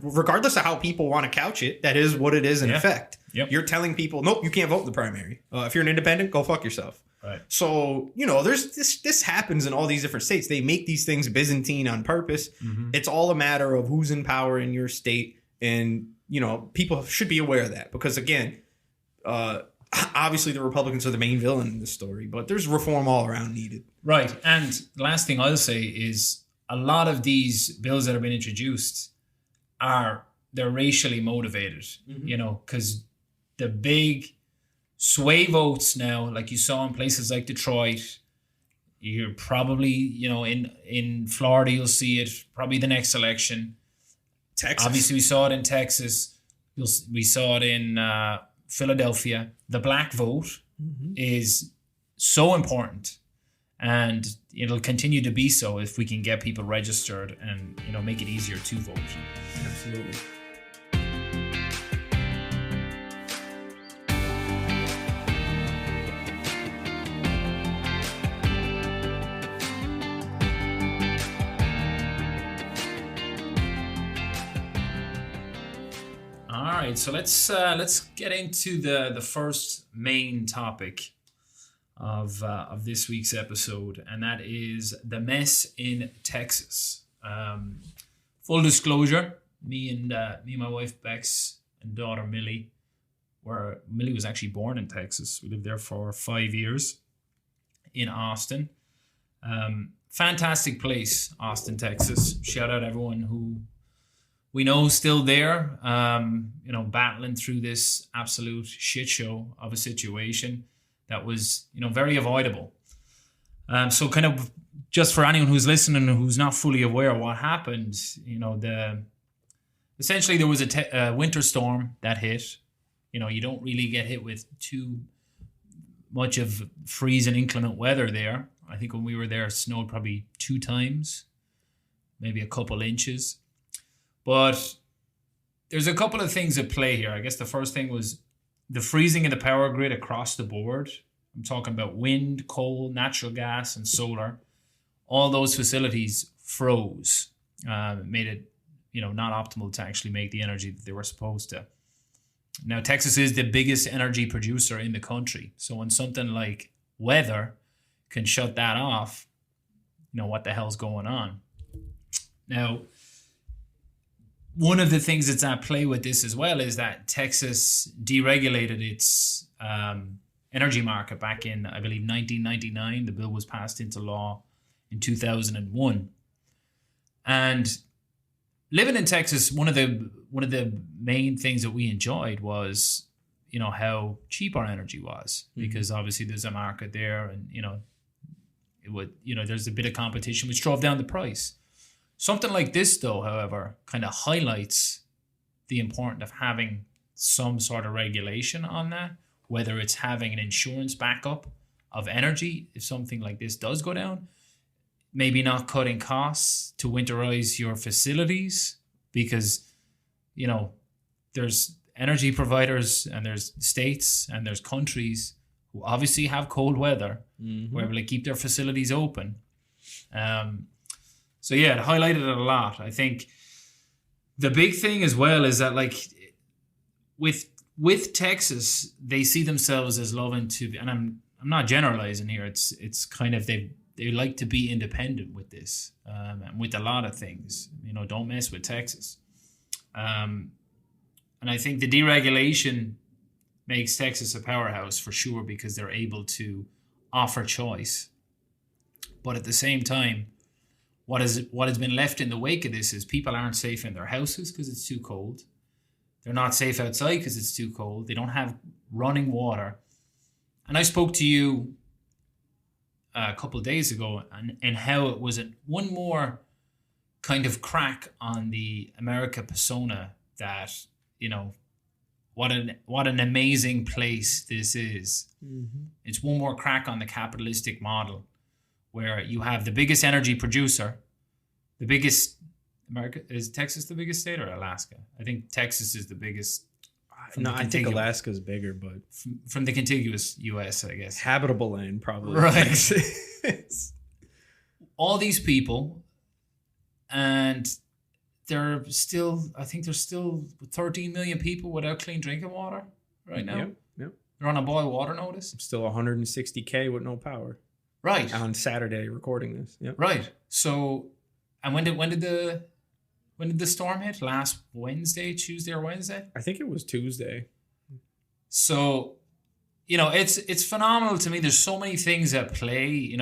Regardless of how people want to couch it, that is what it is in effect. Yep. You're telling people, nope, you can't vote in the primary. If you're an independent, go fuck yourself. Right. So, there's this happens in all these different states. They make these things Byzantine on purpose. Mm-hmm. It's all a matter of who's in power in your state. And, people should be aware of that, because, again, obviously the Republicans are the main villain in this story, but there's reform all around needed. Right. And the last thing I'll say is a lot of these bills that have been introduced they're racially motivated, because the big sway votes now, like you saw in places like Detroit, you're probably, in Florida, you'll see it probably the next election. Texas. Obviously, we saw it in Texas. We saw it in Philadelphia. The black vote is so important, and it'll continue to be so if we can get people registered and, make it easier to vote. Absolutely. All right, so let's get into the first main topic of this week's episode, and that is the mess in Texas. Full disclosure: me and my wife Bex and daughter Millie was actually born in Texas. We lived there for 5 years in Austin. Fantastic place, Austin, Texas. Shout out everyone who we know still there, battling through this absolute shit show of a situation that was, very avoidable. So kind of just for anyone who's listening and who's not fully aware of what happened, essentially there was a winter storm that hit. You don't really get hit with too much of freezing inclement weather there. I think when we were there, it snowed probably 2 times, maybe a couple inches. But there's a couple of things at play here. I guess the first thing was the freezing of the power grid across the board. I'm talking about wind, coal, natural gas, and solar. All those facilities froze. Made it, not optimal to actually make the energy that they were supposed to. Now, Texas is the biggest energy producer in the country. So when something like weather can shut that off, what the hell's going on? Now, one of the things that's at play with this as well is that Texas deregulated its energy market back in, I believe, 1999. The bill was passed into law in 2001. And living in Texas, one of the main things that we enjoyed was, how cheap our energy was, because obviously there's a market there, and there's a bit of competition which drove down the price. Something like this, though, however, kind of highlights the importance of having some sort of regulation on that, whether it's having an insurance backup of energy if something like this does go down, maybe not cutting costs to winterize your facilities, because, there's energy providers and there's states and there's countries who obviously have cold weather, who are able to keep their facilities open. So yeah, it highlighted it a lot. I think the big thing as well is that, like, with Texas, they see themselves as loving to, and I'm not generalizing here. It's kind of they like to be independent with this, and with a lot of things. Don't mess with Texas. And I think the deregulation makes Texas a powerhouse for sure, because they're able to offer choice. But at the same time, what has been left in the wake of this is people aren't safe in their houses because it's too cold. They're not safe outside because it's too cold. They don't have running water. And I spoke to you a couple of days ago and how it was one more kind of crack on the America persona that, what an amazing place this is. It's one more crack on the capitalistic model, where you have the biggest energy producer, the biggest. America, is Texas the biggest state or Alaska? I think Texas is the biggest. I think Alaska's bigger, but from the contiguous U.S., I guess. Habitable land, probably. Right. All these people, and I think there's still 13 million people without clean drinking water right now. Yep. They're on a boil water notice. Still 160K with no power. Right. On Saturday, recording this. Yep. Right. So, and when did the storm hit? Last Tuesday or Wednesday? I think it was Tuesday. So, it's phenomenal to me. There's so many things at play.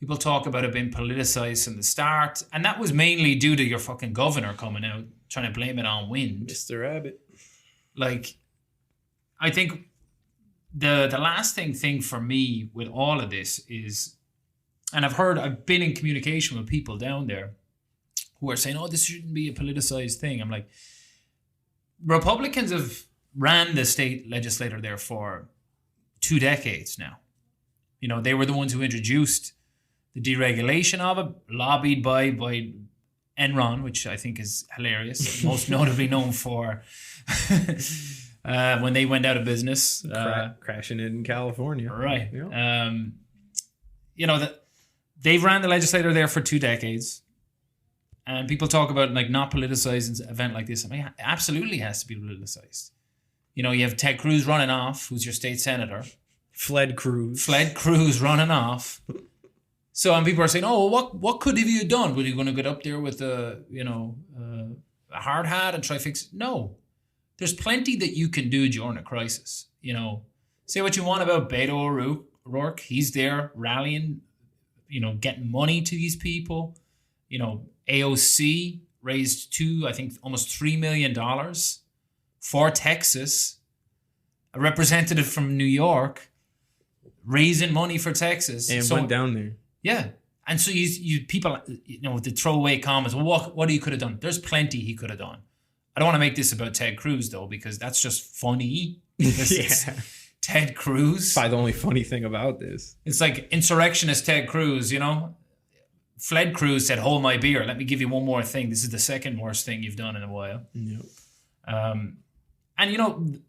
People talk about it being politicized from the start, and that was mainly due to your fucking governor coming out trying to blame it on wind. Mr. Abbott. Like, I think the lasting thing for me with all of this is, and I've been in communication with people down there who are saying, this shouldn't be a politicized thing. I'm like, Republicans have ran the state legislature there for 2 decades now. They were the ones who introduced the deregulation of it, lobbied by Enron, which I think is hilarious, most notably known for when they went out of business. Crashing it in California. Right. Yep. That they've ran the legislature there for 2 decades. And people talk about, like, not politicizing an event like this. I mean, it absolutely has to be politicized. You have Ted Cruz running off, who's your state senator. Fled Cruz running off. So, and people are saying, what could he have done? Were you going to get up there with a hard hat and try to fix it? No. There's plenty that you can do during a crisis. Say what you want about Beto O'Rourke. He's there rallying, getting money to these people. AOC raised almost $3 million for Texas. A representative from New York raising money for Texas. And went down there. Yeah. And so you people, the throwaway comments, well, what he could have done? There's plenty he could have done. I don't want to make this about Ted Cruz, though, because that's just funny. Ted Cruz. Probably the only funny thing about this. It's like insurrectionist Ted Cruz, Fled Cruz said, hold my beer. Let me give you one more thing. This is the second worst thing you've done in a while. Yep. And,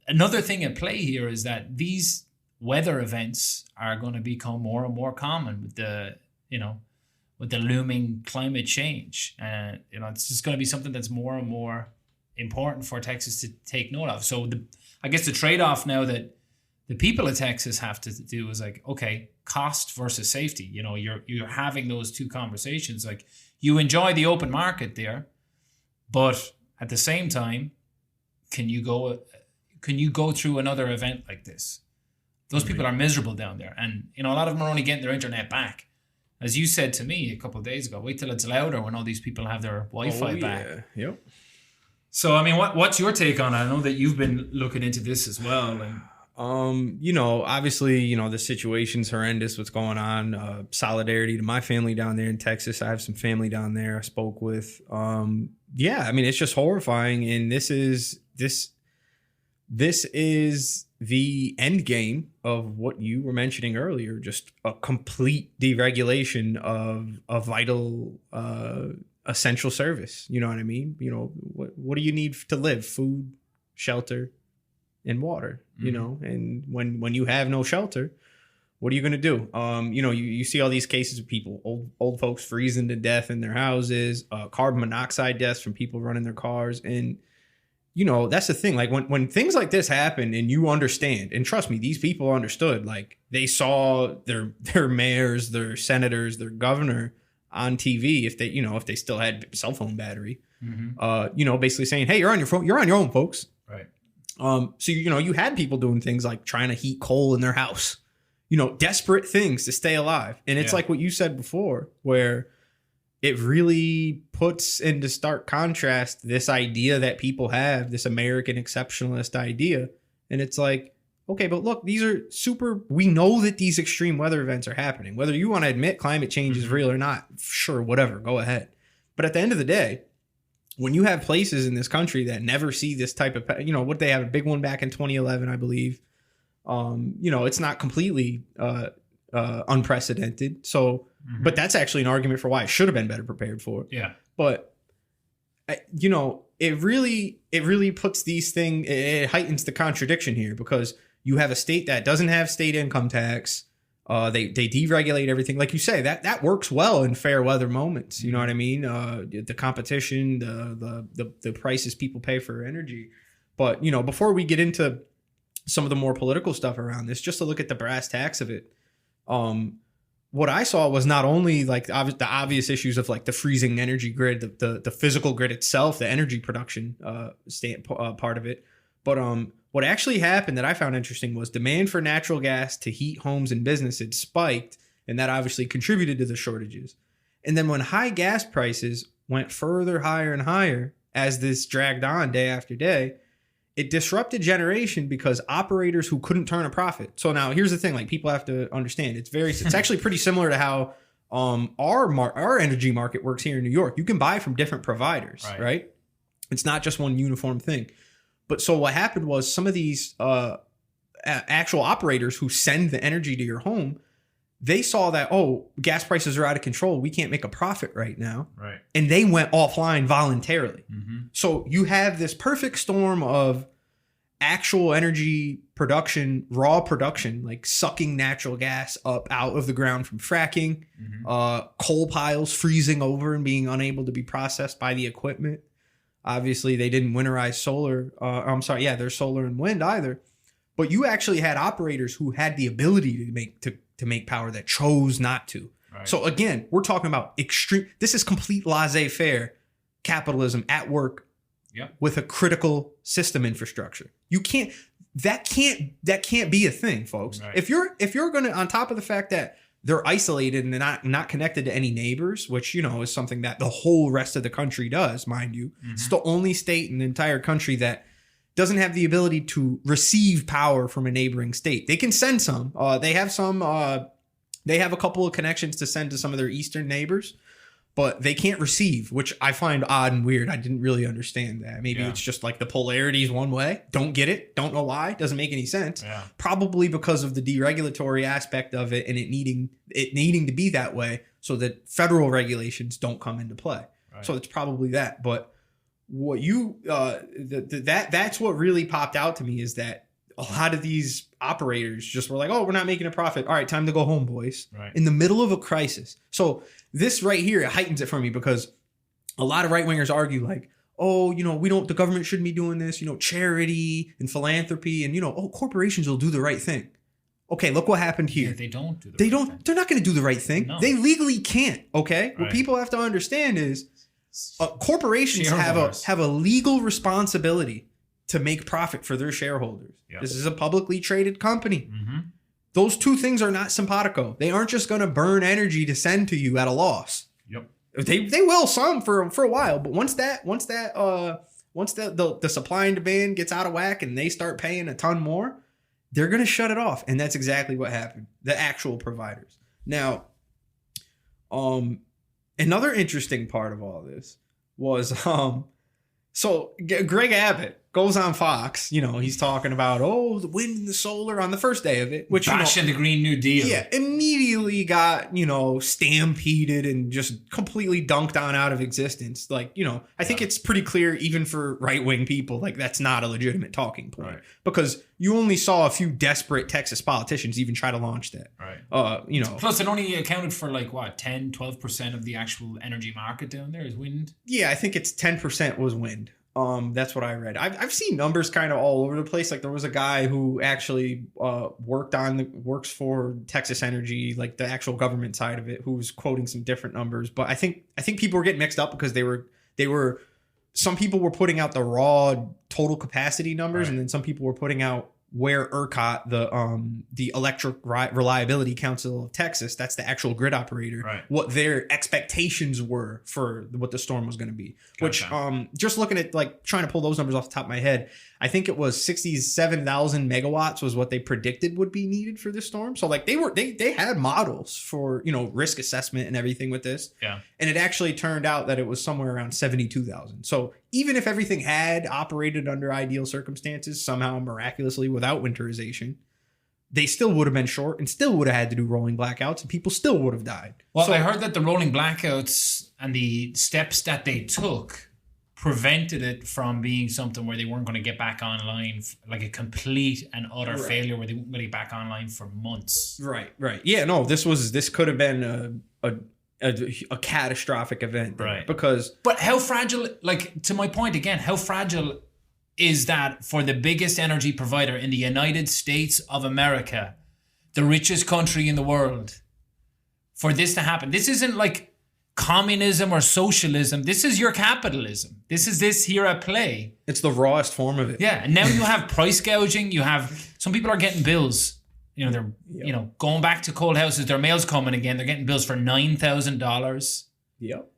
another thing at play here is that these weather events are going to become more and more common with the looming climate change. And, it's just going to be something that's more and more important for Texas to take note of. So I guess the trade-off now that the people of Texas have to do is like, okay, cost versus safety. You're having those two conversations. Like, you enjoy the open market there, but at the same time, can you go through another event like this? Those people are miserable down there, and a lot of them are only getting their internet back. As you said to me a couple of days ago, wait till it's louder when all these people have their Wi-Fi back. Yep. So, I mean, what's your take on it? I know that you've been looking into this as well. And obviously, the situation's horrendous, what's going on. Solidarity to my family down there in Texas. I have some family down there I spoke with. It's just horrifying. And this is the end game of what you were mentioning earlier, just a complete deregulation of a vital, essential service. You know what I mean? What do you need to live? Food, shelter, and water, and when you have no shelter, what are you going to do? You see all these cases of people, old folks freezing to death in their houses, carbon monoxide deaths from people running their cars. And, that's the thing. Like when things like this happen and you understand, and trust me, these people understood, like they saw their mayors, their senators, their governor on TV, if they still had cell phone battery, basically saying, hey, you're on your own, folks. Right. So, you had people doing things like trying to heat coal in their house, desperate things to stay alive. And it's like what you said before, where it really puts into stark contrast this idea that people have, this American exceptionalist idea. And it's like, okay, but look, we know that these extreme weather events are happening. Whether you want to admit climate change is real or not, sure, whatever, go ahead. But at the end of the day, when you have places in this country that never see this type of, what they have a big one back in 2011, I believe, it's not completely unprecedented. So, but that's actually an argument for why it should have been better prepared for. Yeah. But, it really puts these things, it heightens the contradiction here, because you have a state that doesn't have state income tax. They deregulate everything. Like you say, that works well in fair weather moments. You know what I mean? The competition, the prices people pay for energy. But, before we get into some of the more political stuff around this, just to look at the brass tacks of it, what I saw was not only like the obvious issues of like the freezing energy grid, the physical grid itself, the energy production part of it, but what actually happened that I found interesting was demand for natural gas to heat homes and businesses spiked, and that obviously contributed to the shortages. And then when high gas prices went further higher and higher as this dragged on day after day, it disrupted generation because operators who couldn't turn a profit. So now here's the thing, like people have to understand, it's actually pretty similar to how our energy market works here in New York. You can buy from different providers, right? It's not just one uniform thing. But so what happened was some of these actual operators who send the energy to your home, they saw that, gas prices are out of control. We can't make a profit right now. Right. And they went offline voluntarily. Mm-hmm. So you have this perfect storm of actual energy production, raw production, like sucking natural gas up out of the ground from fracking, coal piles freezing over and being unable to be processed by the equipment. Obviously, they didn't winterize solar. There's solar and wind either. But you actually had operators who had the ability to make power that chose not to. Right. So again, we're talking about extreme. This is complete laissez-faire capitalism at work with a critical system infrastructure. That can't be a thing, folks. Right. If you're gonna, on top of the fact that they're isolated and they're not connected to any neighbors, which, is something that the whole rest of the country does, mind you. Mm-hmm. It's the only state in the entire country that doesn't have the ability to receive power from a neighboring state. They can send some. They have a couple of connections to send to some of their eastern neighbors. but they can't receive, which I find odd and weird. I didn't really understand that. Maybe it's just like the polarity is one way. Don't get it. Don't know why. Doesn't make any sense. Yeah. Probably because of the deregulatory aspect of it and it needing to be that way so that federal regulations don't come into play. Right. So it's probably that. But what that's what really popped out to me is that a lot of these operators just were like, oh, we're not making a profit. All right, time to go home, boys. Right. In the middle of a crisis. So this right here, it heightens it for me because a lot of right wingers argue like, oh, the government shouldn't be doing this, charity and philanthropy and, corporations will do the right thing. Okay, look what happened here. Yeah, they don't do They're not going to do the right thing. No. They legally can't, okay? Right. What people have to understand is corporations have a legal responsibility to make profit for their shareholders. Yep. This is a publicly traded company. Mm-hmm. Those two things are not simpatico. They aren't just going to burn energy to send to you at a loss. Yep. They will some for a while, but once the supply and demand gets out of whack and they start paying a ton more, they're going to shut it off, and that's exactly what happened. The actual providers. Now, another interesting part of all this was so Greg Abbott goes on Fox, he's talking about, the wind and the solar on the first day of it, which bashing the Green New Deal. Yeah, immediately got, stampeded and just completely dunked on out of existence. Like, I think it's pretty clear even for right-wing people, like that's not a legitimate talking point. Right. Because you only saw a few desperate Texas politicians even try to launch that. Right. Plus it only accounted for 10, 12% of the actual energy market down there is wind. Yeah, I think it's 10% was wind. That's what I read. I've seen numbers kind of all over the place. Like there was a guy who actually works for Texas Energy, like the actual government side of it, who was quoting some different numbers. But I think people were getting mixed up because some people were putting out the raw total capacity numbers, right. And then some people were putting out where ERCOT, the Electric Reliability Council of Texas, that's the actual grid operator, right. What their expectations were for what the storm was going to be. Gotcha. Which, just looking at trying to pull those numbers off the top of my head, I think it was 67,000 megawatts was what they predicted would be needed for this storm. So they had models for, risk assessment and everything with this. Yeah. And it actually turned out that it was somewhere around 72,000. So even if everything had operated under ideal circumstances, somehow miraculously without winterization, they still would have been short and still would have had to do rolling blackouts and people still would have died. Well, I heard that the rolling blackouts and the steps that they took prevented it from being something where they weren't going to get back online, like a complete and utter failure where they wouldn't get back online for months. Right. Yeah, no, this could have been a catastrophic event. Right. But how fragile, to my point again, how fragile is that for the biggest energy provider in the United States of America, the richest country in the world, for this to happen? This isn't like communism or socialism. This is your capitalism. This is this here at play. It's the rawest form of it. Yeah. And now you have price gouging. You have, some people are getting bills. They're, going back to cold houses. Their mail's coming again. They're getting bills for $9,000. Yep.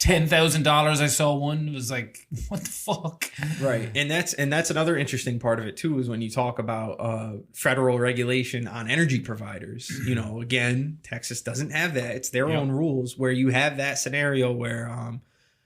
$10,000. I saw one. It was like, what the fuck? Right. And that's another interesting part of it too, is when you talk about federal regulation on energy providers. Again, Texas doesn't have that. It's their own rules where you have that scenario where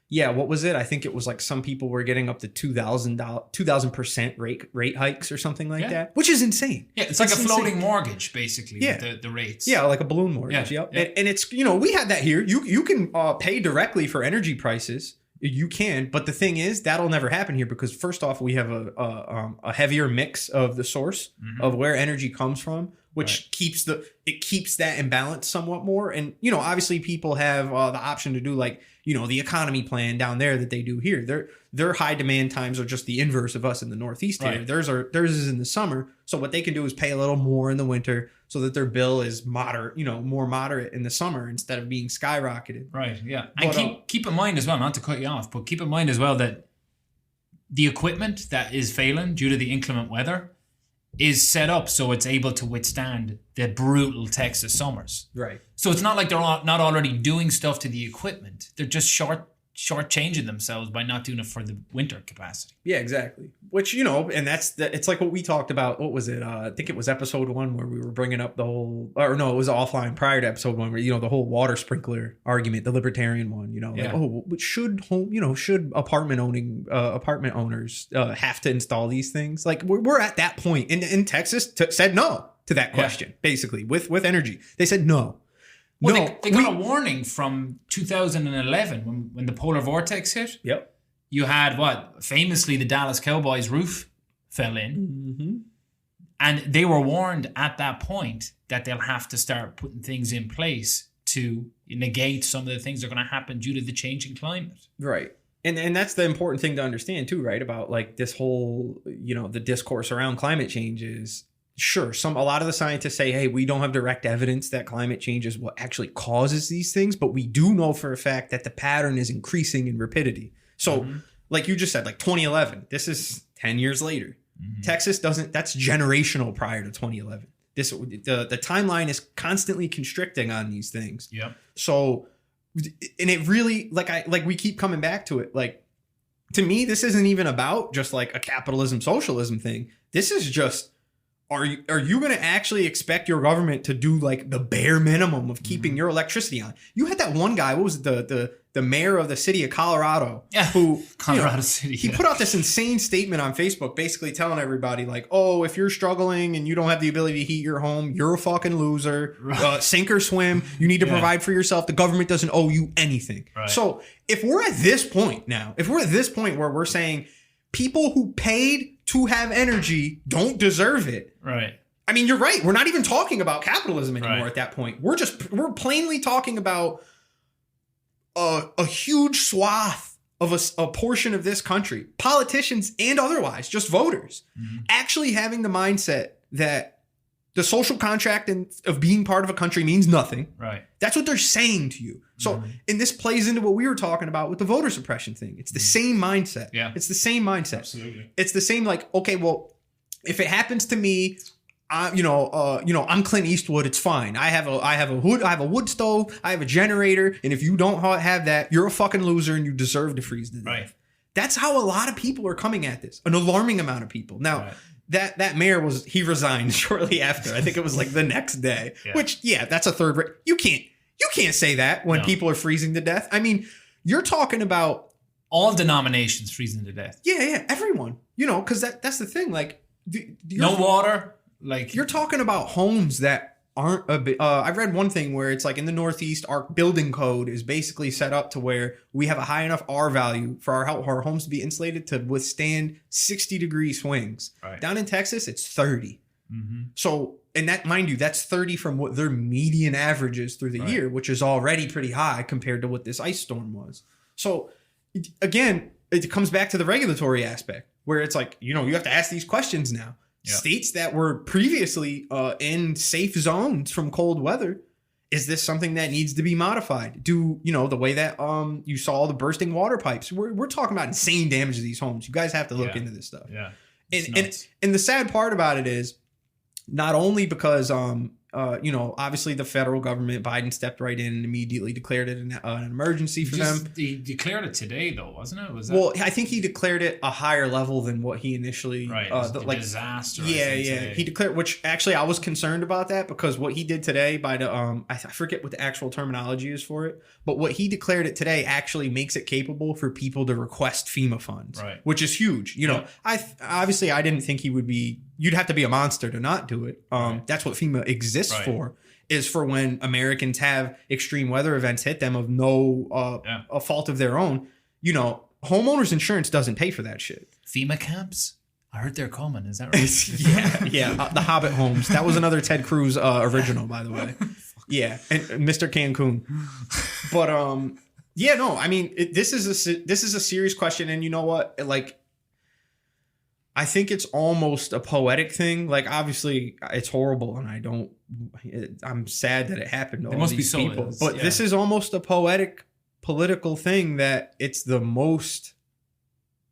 what was it? I think it was like some people were getting up to $2,000% rate hikes or something like that, which is insane. Yeah, it's like a floating mortgage, basically, with the rates. Yeah, like a balloon mortgage. Yeah. And it's, we had that here. You can pay directly for energy prices. You can, but the thing is, that'll never happen here because first off, we have a heavier mix of the source of where energy comes from, which keeps that imbalance somewhat more. And, obviously people have the option to do the economy plan down there that they do here. Their high demand times are just the inverse of us in the Northeast here. Theirs is in the summer. So what they can do is pay a little more in the winter so that their bill is moderate, more moderate in the summer instead of being skyrocketed. Right. Yeah. And keep in mind as well, not to cut you off, but keep in mind as well that the equipment that is failing due to the inclement weather is set up so it's able to withstand the brutal Texas summers. Right. So it's not like they're not already doing stuff to the equipment. They're just short shortchanging themselves by not doing it for the winter capacity. Yeah, exactly. Which, and it's like what we talked about. What was it? I think it was episode 1 where we were bringing up the whole, or no, it was offline prior to episode 1 where, the whole water sprinkler argument, the libertarian one, should apartment owners have to install these things? Like we're at that point. And Texas said no to that question, basically with energy. They said no. Well, they got a warning from 2011 when the polar vortex hit. Yep. You had famously the Dallas Cowboys roof fell in. Mm-hmm. And they were warned at that point that they'll have to start putting things in place to negate some of the things that are going to happen due to the changing climate. Right. And that's the important thing to understand too, right? About like this whole, the discourse around climate change is, sure, a lot of the scientists say, hey, we don't have direct evidence that climate change is what actually causes these things, but we do know for a fact that the pattern is increasing in rapidity. So, like you just said, like 2011, this is 10 years later. Mm-hmm. Texas that's generational prior to 2011. The timeline is constantly constricting on these things. Yeah. So, and it really, like we keep coming back to it. Like, to me, this isn't even about just like a capitalism, socialism thing. This is just, Are you going to actually expect your government to do like the bare minimum of keeping your electricity on? You had that one guy, what was it, the mayor of the city of Colorado, who Colorado City. He put out this insane statement on Facebook, basically telling everybody like, "Oh, if you're struggling and you don't have the ability to heat your home, you're a fucking loser. Sink or swim. You need to provide for yourself. The government doesn't owe you anything." Right. So if we're at this point where we're saying people who paid to have energy don't deserve it. Right. I mean, you're right. We're not even talking about capitalism anymore at that point. We're plainly talking about a huge swath of a portion of this country, politicians and otherwise, just voters, actually having the mindset that the social contract of being part of a country means nothing. Right. That's what they're saying to you. So, and this plays into what we were talking about with the voter suppression thing. It's the same mindset. Yeah. It's the same mindset. Absolutely. It's the same, like, okay, well, if it happens to me, I'm Clint Eastwood. It's fine. I have a wood stove. I have a generator. And if you don't have that, you're a fucking loser and you deserve to freeze to death. Right. That's how a lot of people are coming at this. An alarming amount of people. Now, that mayor resigned shortly after. I think it was like the next day. Which, that's a third rate. You can't say that when people are freezing to death. I mean, you're talking about all denominations freezing to death. Yeah, everyone. Because that's the thing. Like, no water. Like, you're talking about homes that aren't a bit. I read one thing where it's like in the Northeast, our building code is basically set up to where we have a high enough R value for our homes to be insulated to withstand 60-degree swings. Right. Down in Texas, it's 30. Mm-hmm. So, and that, mind you, that's 30 from what their median average is through the year, which is already pretty high compared to what this ice storm was. So, again, it comes back to the regulatory aspect where it's like, you have to ask these questions now. Yep. States that were previously in safe zones from cold weather, is this something that needs to be modified? The way that you saw the bursting water pipes, we're talking about insane damage to these homes. You guys have to look into this stuff. Yeah. And the sad part about it is not only because obviously the federal government, Biden stepped right in and immediately declared it an emergency for them. He declared it today, though, wasn't it? Well, I think he declared it a higher level than what he initially... Right, disaster. Yeah. He declared, which actually I was concerned about that because what he did today by the... I forget what the actual terminology is for it, but what he declared it today actually makes it capable for people to request FEMA funds, which is huge. I didn't think he would be... You'd have to be a monster to not do it. That's what FEMA exists for, is for when Americans have extreme weather events hit them of no a fault of their own. Homeowners insurance doesn't pay for that shit. FEMA camps? I heard they're coming. Is that right? The Hobbit homes. That was another Ted Cruz original, by the way. Yeah, and Mr. Cancun. But I mean, this is a serious question, and you know what? Like, I think it's almost a poetic thing. Like, obviously, it's horrible, and I'm sad that it happened to all these people. But this is almost a poetic, political thing that it's the most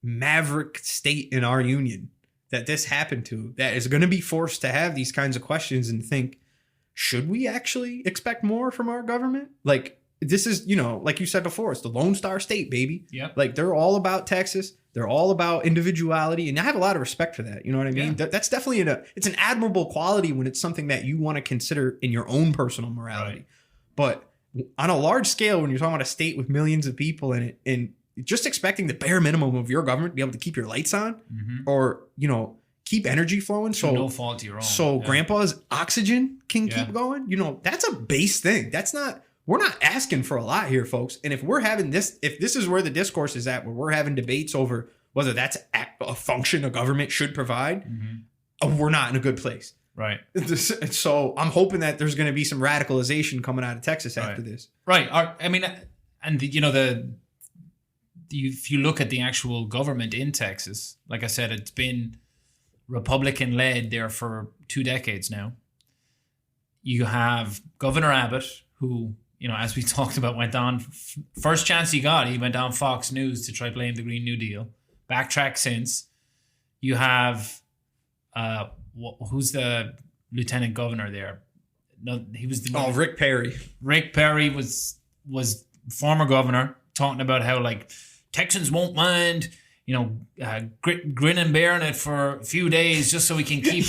maverick state in our union that this happened to, that is going to be forced to have these kinds of questions and think, should we actually expect more from our government? Like, this is, like you said before, it's the Lone Star State, baby. Yeah. Like they're all about Texas. They're all about individuality. And I have a lot of respect for that. You know what I mean? Yeah. That's definitely it's an admirable quality when it's something that you want to consider in your own personal morality. Right. But on a large scale, when you're talking about a state with millions of people in it, and just expecting the bare minimum of your government to be able to keep your lights on or, keep energy flowing. So no fault to your own. So grandpa's oxygen can keep going. That's a base thing. We're not asking for a lot here, folks. And if this is where the discourse is at, where we're having debates over whether that's a function a government should provide, we're not in a good place. Right. So I'm hoping that there's going to be some radicalization coming out of Texas after this. Right. I mean, and if you look at the actual government in Texas, like I said, it's been Republican led there for 2 decades now. You have Governor Abbott, who, as we talked about, went on first chance he got, he went on Fox News to try blame the Green New Deal. Backtrack since. You have who's the lieutenant governor there? No, he was Rick Perry. Rick Perry was former governor, talking about how like Texans won't mind, grin and bearing it for a few days just so we can keep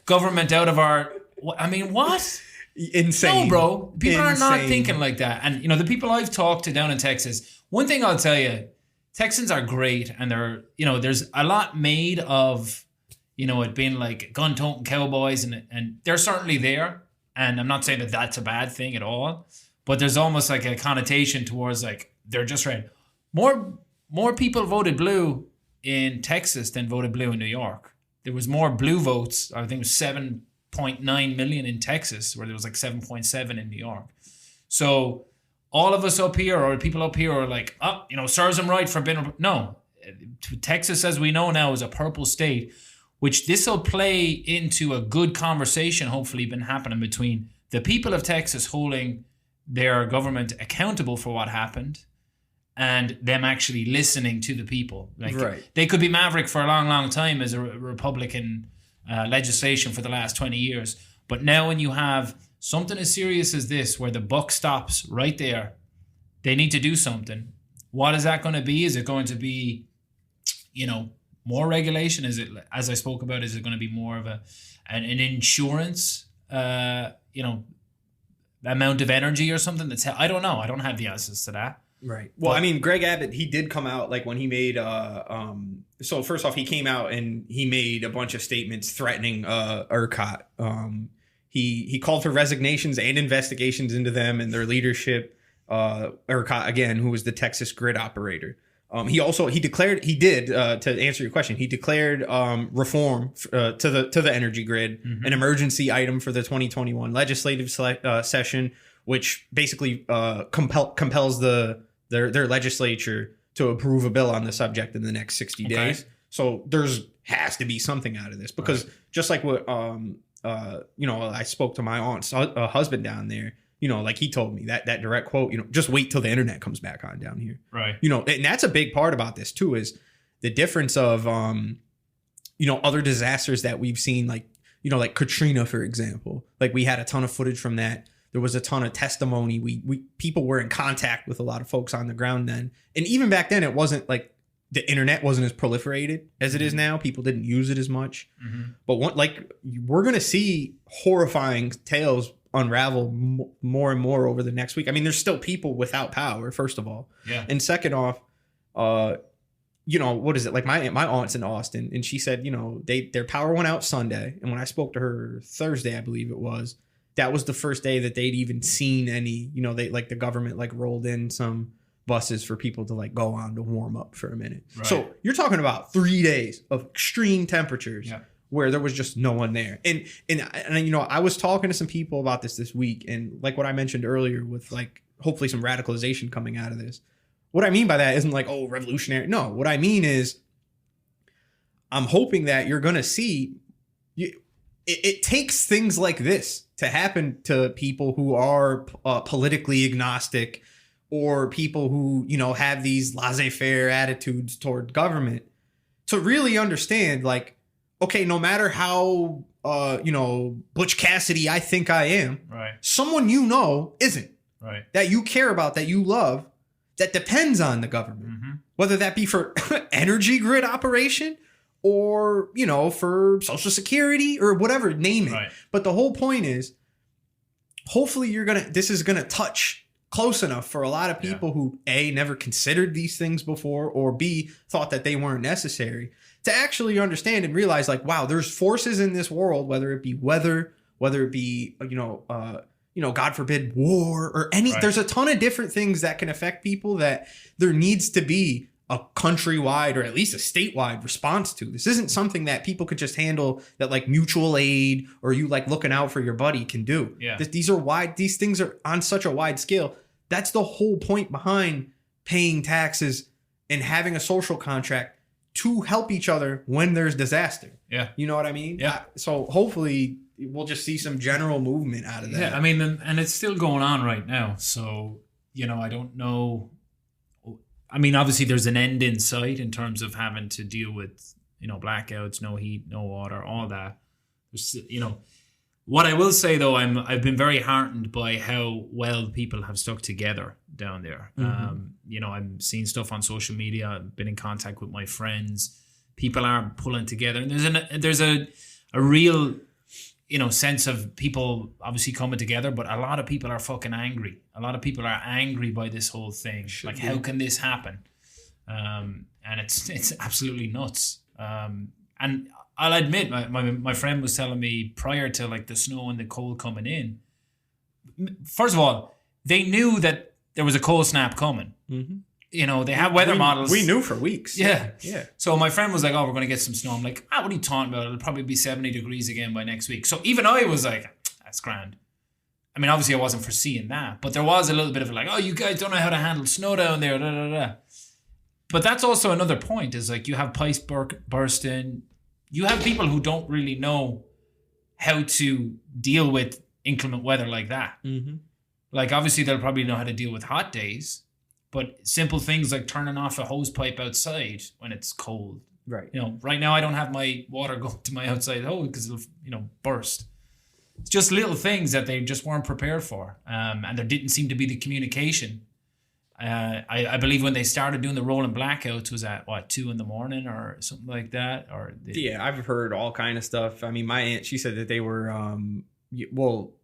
government out of our. I mean, what? Insane. No, bro. People are not thinking like that. And the people I've talked to down in Texas, one thing I'll tell you, Texans are great, and they're there's a lot made of it being like gun-toting cowboys, and they're certainly there. And I'm not saying that that's a bad thing at all, but there's almost like a connotation towards like they're just red. More people voted blue in Texas than voted blue in New York. There was more blue votes. I think it was 7.9 million in Texas, where there was like 7.7 in New York. So all of us up here, or people up here, are like, serves them right for being. No, Texas, as we know now, is a purple state, which this will play into a good conversation, hopefully, been happening between the people of Texas holding their government accountable for what happened, and them actually listening to the people. Like They could be maverick for a long, long time as a Republican legislation for the last 20 years. But now when you have something as serious as this, where the buck stops right there, they need to do something. What is that going to be? Is it going to be, more regulation? Is it, as I spoke about, is it going to be more of an insurance, amount of energy or something? I don't know. I don't have the answers to that. Right. Well, I mean, Greg Abbott, he did come out like when he made so first off, he came out and he made a bunch of statements threatening ERCOT. He called for resignations and investigations into them and their leadership. ERCOT, again, who was the Texas grid operator. He declared to answer your question, he declared reform to the energy grid an emergency item for the 2021 legislative session, which basically compels their legislature to approve a bill on the subject in the next 60 days. So has to be something out of this, because just like what I spoke to my aunt's husband down there. Like he told me that direct quote, just wait till the internet comes back on down here. Right. And that's a big part about this too, is the difference of, other disasters that we've seen, like Katrina, for example. Like we had a ton of footage from that. There was a ton of testimony. We people were in contact with a lot of folks on the ground then. And even back then, it wasn't like the internet wasn't as proliferated as it is now. People didn't use it as much. But we're going to see horrifying tales unravel more and more over the next week. I mean, there's still people without power, first of all. Yeah. And second off, what is it? Like my aunt's in Austin, and she said, their power went out Sunday. And when I spoke to her Thursday, I believe it was, that was the first day that they'd even seen any, the government rolled in some buses for people to go on to warm up for a minute. Right. So you're talking about 3 days of extreme temperatures where there was just no one there. And I was talking to some people about this week, and like what I mentioned earlier with hopefully some radicalization coming out of this. What I mean by that isn't revolutionary. No, what I mean is I'm hoping that you're going to see it takes things like this to happen to people who are politically agnostic, or people who, have these laissez-faire attitudes toward government, to really understand, okay, no matter how, Butch Cassidy I think I am, right, someone isn't. that you care about, that you love, that depends on the government, whether that be for energy grid operation or, you know, for Social Security or whatever, name it. Right. But the whole point is, hopefully this is going to touch close enough for a lot of people who A, never considered these things before, or B, thought that they weren't necessary, to actually understand and realize, like, wow, there's forces in this world, whether it be weather, whether it be, God forbid, war or any, there's a ton of different things that can affect people that there needs to be a countrywide or at least a statewide response to. This isn't something that people could just handle, that like mutual aid or you like looking out for your buddy can do. Yeah. These things are on such a wide scale. That's the whole point behind paying taxes and having a social contract to help each other when there's disaster. Yeah. You know what I mean? Yeah. So hopefully we'll just see some general movement out of that. Yeah, I mean, and it's still going on right now. So, you know, I don't know. I mean, obviously there's an end in sight in terms of having to deal with, you know, blackouts, no heat, no water, all that. There's, you know, what I will say though, I've been very heartened by how well people have stuck together down there. You know, I'm seeing stuff on social media. I've been in contact with my friends. People are pulling together, and there's a real, you know, sense of people obviously coming together, but a lot of people are fucking angry. A lot of people are angry by this whole thing. Like, how can this happen? And it's absolutely nuts. And I'll admit, my friend was telling me prior to like the snow and the cold coming in, first of all, they knew that there was a cold snap coming. You know, they have weather models. We knew for weeks. Yeah. Yeah. So my friend was like, oh, we're going to get some snow. I'm like, what are you talking about? It'll probably be 70 degrees again by next week. So even I was like, that's grand. I mean, obviously I wasn't foreseeing that, but there was a little bit of like, oh, you guys don't know how to handle snow down there. Da, da, da. But that's also another point, is like you have pipes bursting. You have people who don't really know how to deal with inclement weather like that. Like, obviously they'll probably know how to deal with hot days, but simple things like turning off a hose pipe outside when it's cold. Right. You know, right now I don't have my water going to my outside hose because it'll, you know, burst. It's just little things that they just weren't prepared for. And there didn't seem to be the communication. I believe when they started doing the rolling blackouts was at 2 a.m. or something like that. Yeah, I've heard all kind of stuff. I mean, my aunt, she said that they were,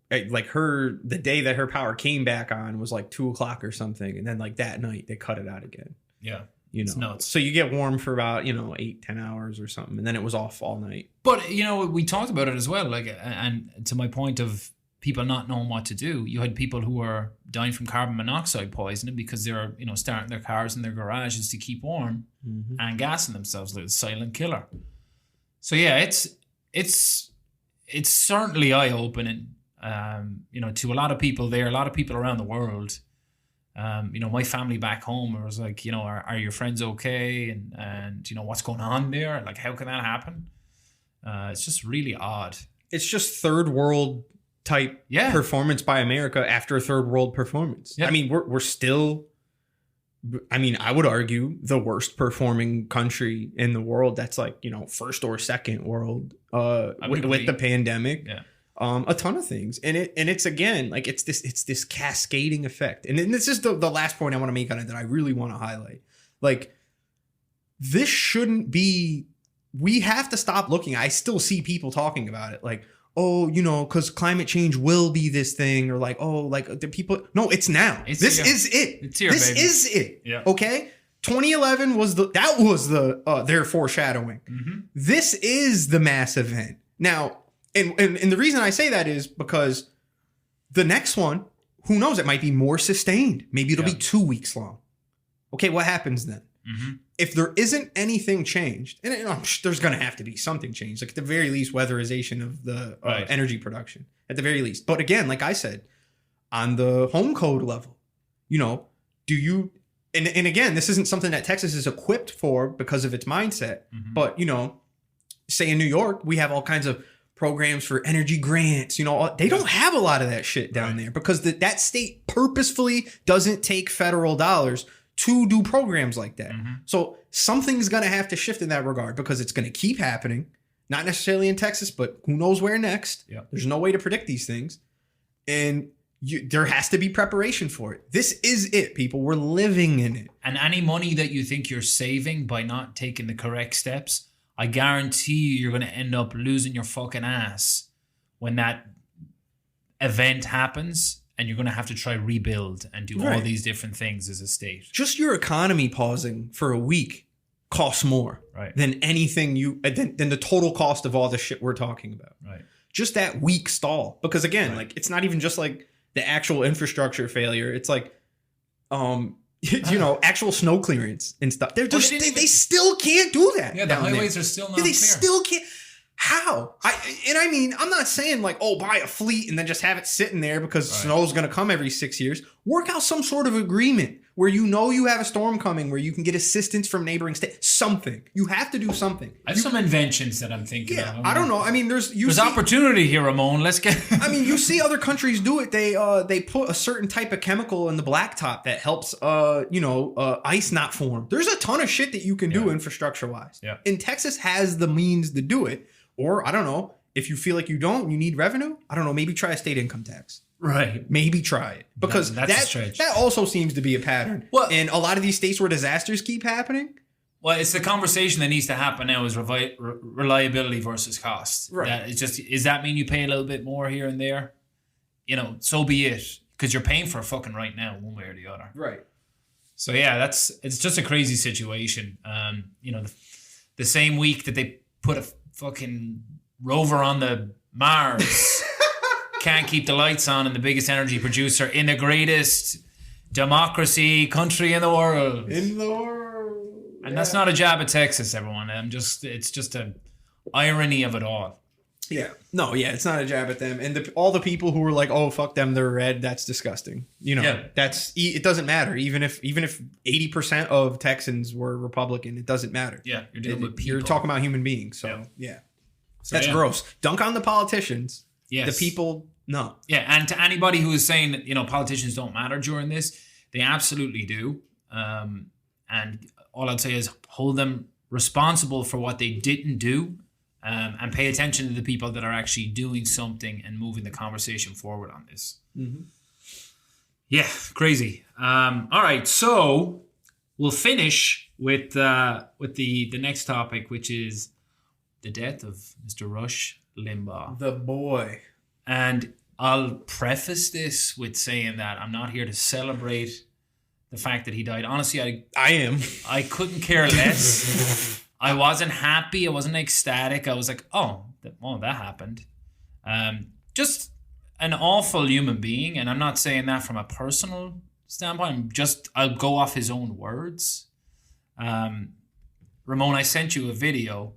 like the day that her power came back on was like 2:00 or something. And then like that night they cut it out again. Yeah. You know, it's nuts. So you get warm for about, 8-10 hours or something. And then it was off all night. But, you know, we talked about it as well. Like, and to my point of people not knowing what to do, you had people who were dying from carbon monoxide poisoning because they're, you know, starting their cars in their garages to keep warm and gassing themselves like a silent killer. So yeah, it's certainly eye-opening, you know, to a lot of people there, a lot of people around the world. You know, my family back home was like, you know, are your friends okay? And you know, what's going on there? Like, how can that happen? It's just really odd. It's just third world type performance by America after a third world performance. Yeah. I mean, we're still, I mean, I would argue the worst performing country in the world. That's like, you know, first or second world with the pandemic. Yeah. A ton of things. And it's again, like it's this cascading effect. And this is the last point I want to make on it that I really want to highlight. Like, this shouldn't be, we have to stop looking. I still see people talking about it like, oh, you know, because climate change will be this thing, or like, oh, like the people. No, it's now. This is it. It's here, this baby. is it. Yeah. Okay. 2011 was their foreshadowing. This is the mass event now, and the reason I say that is because the next one, who knows, it might be more sustained. Maybe it'll be 2 weeks long. Okay, what happens then? If there isn't anything changed, and there's going to have to be something changed, like at the very least, weatherization of the energy production, at the very least. But again, like I said, on the home code level, you know, do you, and again, this isn't something that Texas is equipped for because of its mindset, but, you know, say in New York, we have all kinds of programs for energy grants, you know, they don't have a lot of that shit down there because that state purposefully doesn't take federal dollars to do programs like that. So something's going to have to shift in that regard because it's going to keep happening. Not necessarily in Texas, but who knows where next. There's no way to predict these things. And there has to be preparation for it. This is it, people. We're living in it. And any money that you think you're saving by not taking the correct steps, I guarantee you're going to end up losing your fucking ass when that event happens, and you're going to have to try rebuild and do all these different things as a state. Just your economy pausing for a week costs more than anything than the total cost of all the shit we're talking about. Right. Just that week stall. Because again, like, it's not even just like the actual infrastructure failure. It's like, actual snow clearance and stuff. They still can't do that. Yeah, the highways are still not clear. They still can't. How? I'm not saying like, buy a fleet and then just have it sitting there because snow's going to come every 6 years. Work out some sort of agreement where you have a storm coming, where you can get assistance from neighboring states. Something. You have to do something. I have some inventions that I'm thinking of. I don't know. I mean, there's opportunity here, Ramon. Let's get... I mean, you see other countries do it. They put a certain type of chemical in the blacktop that helps, ice not form. There's a ton of shit that you can do infrastructure-wise. Yeah. And Texas has the means to do it. Or, I don't know, if you feel like you need revenue, I don't know, maybe try a state income tax. Right. Maybe try it. Because that also seems to be a pattern. Well, in a lot of these states where disasters keep happening. Well, it's the conversation that needs to happen now is reliability versus cost. Right. Does that mean you pay a little bit more here and there? So be it. Because you're paying for a fucking right now, one way or the other. Right. So yeah, it's just a crazy situation. The same week that they put a fucking rover on the Mars, can't keep the lights on, and the biggest energy producer in the greatest democracy country in the world. And that's not a jab at Texas, everyone. It's just an irony of it all. Yeah. No, yeah, it's not a jab at them. And all the people who were like, "Oh, fuck them, they're red," that's disgusting. It doesn't matter. Even if 80% of Texans were Republican, it doesn't matter. Yeah, you're dealing with people. You're talking about human beings. So, yeah. That's gross. Dunk on the politicians. Yes. The people, no. Yeah, and to anybody who is saying that, politicians don't matter during this, they absolutely do. And all I'd say is hold them responsible for what they didn't do. And pay attention to the people that are actually doing something and moving the conversation forward on this. Mm-hmm. Yeah, crazy. All right, so we'll finish with the next topic, which is the death of Mr. Rush Limbaugh. The boy. And I'll preface this with saying that I'm not here to celebrate the fact that he died. Honestly, I am. I couldn't care less. I wasn't happy. I wasn't ecstatic. I was like, that happened. Just an awful human being. And I'm not saying that from a personal standpoint. I'll go off his own words. Ramon, I sent you a video.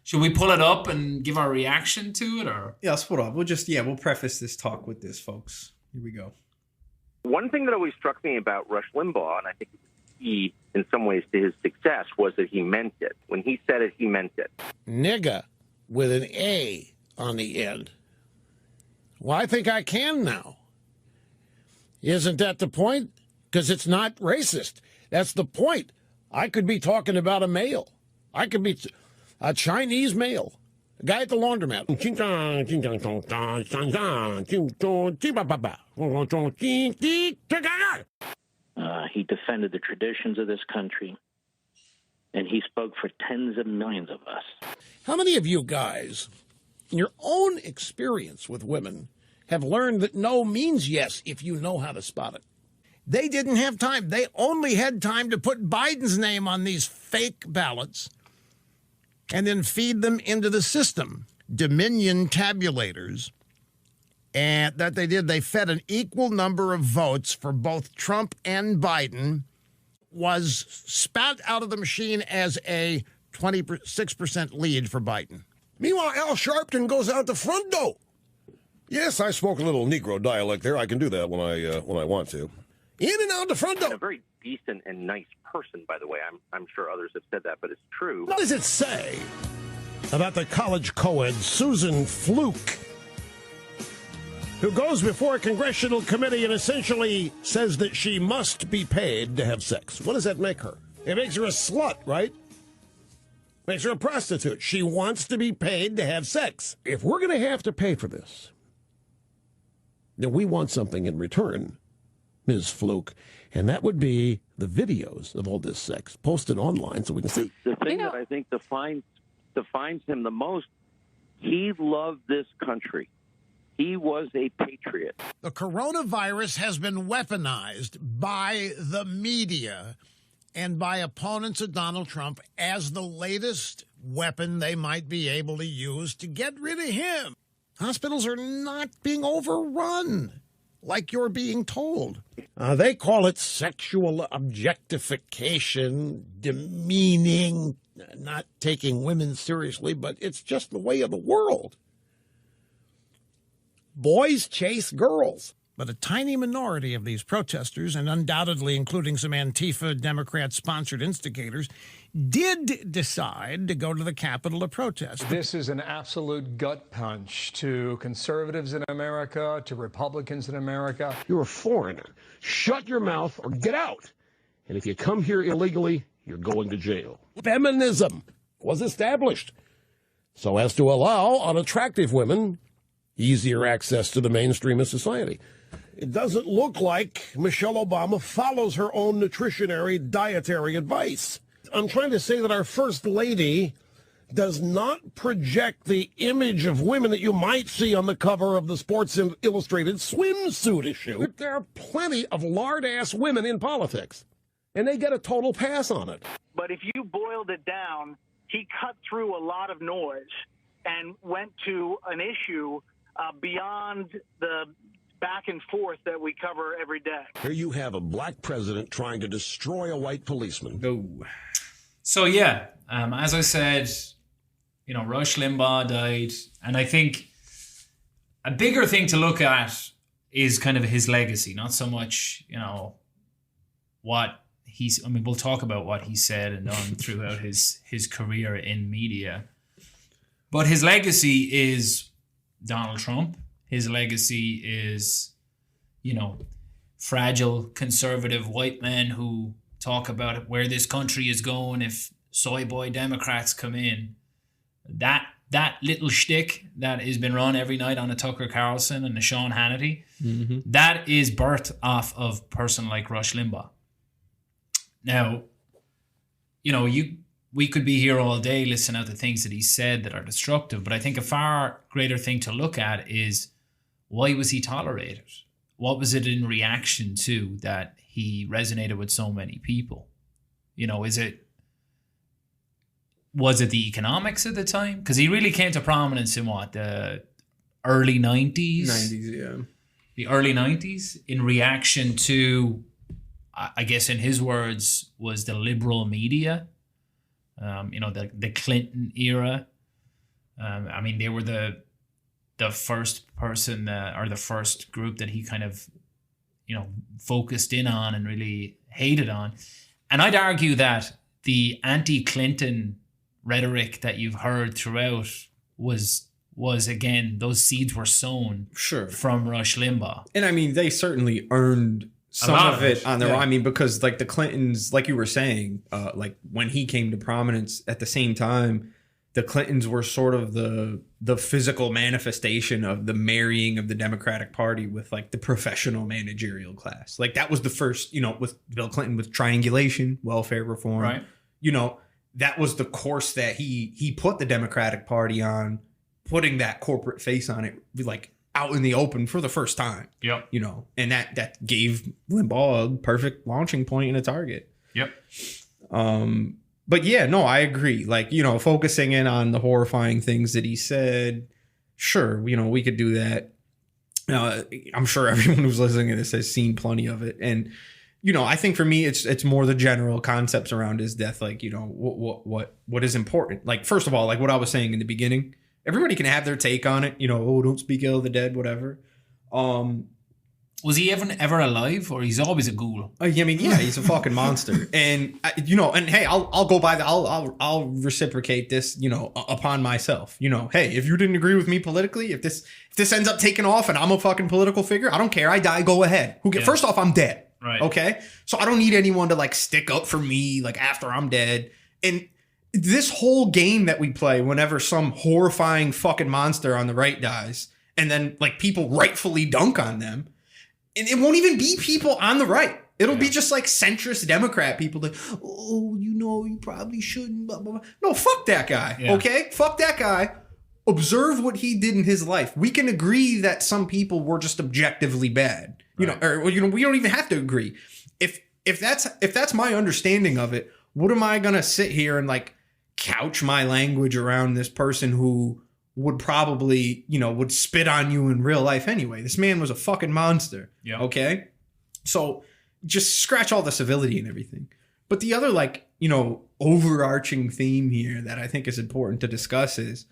Should we pull it up and give our reaction to it? Or yeah, let's pull it up. We'll preface this talk with this, folks. Here we go. One thing that always struck me about Rush Limbaugh, and I think he, in some ways, to his success, was that he meant it. When he said it, he meant it. Nigga with an A on the end. Well, I think I can now. Isn't that the point? Because it's not racist. That's the point. I could be talking about a male. I could be a Chinese male. A guy at the laundromat. He defended the traditions of this country, and he spoke for tens of millions of us. How many of you guys, in your own experience with women, have learned that no means yes if you know how to spot it? They didn't have time. They only had time to put Biden's name on these fake ballots and then feed them into the system. Dominion tabulators. And that they did, they fed an equal number of votes for both Trump and Biden, was spat out of the machine as a 26% lead for Biden. Meanwhile, Al Sharpton goes out the front door. Yes, I spoke a little Negro dialect there. I can do that when I want to. In and out the front door. And a very decent and nice person, by the way. I'm sure others have said that, but it's true. What does it say about the college co-ed Susan Fluke, who goes before a congressional committee and essentially says that she must be paid to have sex? What does that make her? It makes her a slut, right? Makes her a prostitute. She wants to be paid to have sex. If we're going to have to pay for this, Now, we want something in return, Ms. Fluke, and that would be the videos of all this sex posted online so we can see. The thing that I think defines him the most, he loved this country. He was a patriot. The coronavirus has been weaponized by the media and by opponents of Donald Trump as the latest weapon they might be able to use to get rid of him. Hospitals are not being overrun like you're being told. They call it sexual objectification, demeaning, not taking women seriously, but it's just the way of the world. Boys chase girls. But a tiny minority of these protesters, and undoubtedly including some Antifa Democrat-sponsored instigators, did decide to go to the Capitol to protest. This is an absolute gut punch to conservatives in America, to Republicans in America. You're a foreigner. Shut your mouth or get out. And if you come here illegally, you're going to jail. Feminism was established so as to allow unattractive women easier access to the mainstream of society. It doesn't look like Michelle Obama follows her own dietary advice. I'm trying to say that our First Lady does not project the image of women that you might see on the cover of the Sports Illustrated swimsuit issue. There are plenty of lard-ass women in politics, and they get a total pass on it. But if you boiled it down, he cut through a lot of noise and went to an issue beyond the back and forth that we cover every day. Here you have a black president trying to destroy a white policeman. Go. So yeah, as I said, Rush Limbaugh died, and I think a bigger thing to look at is kind of his legacy, not so much, what he's. I mean, we'll talk about what he said and done throughout his career in media, but his legacy is Donald Trump. His legacy is, fragile conservative white men who talk about where this country is going if soy boy Democrats come in. That little shtick that has been run every night on a Tucker Carlson and a Sean Hannity, that is birthed off of a person like Rush Limbaugh. Now, we could be here all day listening to things that he said that are destructive, but I think a far greater thing to look at is, why was he tolerated? What was it in reaction to that he resonated with so many people? Was it the economics at the time? Because he really came to prominence in the early 90s? 90s, yeah. The early 90s in reaction to, I guess in his words, was the liberal media. The Clinton era. They were the first person or the first group that he kind of, focused in on and really hated on. And I'd argue that the anti-Clinton rhetoric that you've heard throughout was again, those seeds were sown from Rush Limbaugh. And they certainly earned some of it on their own. Because the Clintons, like you were saying, when he came to prominence at the same time, the Clintons were sort of the physical manifestation of the marrying of the Democratic Party with the professional managerial class. That was the first, with Bill Clinton with triangulation, welfare reform. Right. That was the course that he put the Democratic Party on, putting that corporate face on it, out in the open for the first time. Yep. And that gave Limbaugh a perfect launching point and a target. Yep. But yeah, no, I agree. Focusing in on the horrifying things that he said, sure, we could do that. I'm sure everyone who's listening to this has seen plenty of it. And, I think for me, it's more the general concepts around his death. What is important? First of all, what I was saying in the beginning, everybody can have their take on it. Don't speak ill of the dead, whatever. Was he ever alive, or he's always a ghoul? He's a fucking monster. And and hey, I'll go by I'll reciprocate this, upon myself. Hey, if you didn't agree with me politically, if this ends up taking off and I'm a fucking political figure, I don't care. I die. Go ahead. First off, I'm dead. Right. Okay. So I don't need anyone to stick up for me after I'm dead. And this whole game that we play whenever some horrifying fucking monster on the right dies, and then like people rightfully dunk on them. And it won't even be people on the right. It'll be just like centrist Democrat people that, oh, you probably shouldn't, blah, blah, blah. No, fuck that guy, okay? Fuck that guy. Observe what he did in his life. We can agree that some people were just objectively bad. We don't even have to agree. If that's my understanding of it, what am I going to sit here and like couch my language around this person who would probably, would spit on you in real life anyway? This man was a fucking monster. Yeah. Okay? So just scratch all the civility and everything. But the other overarching theme here that I think is important to discuss is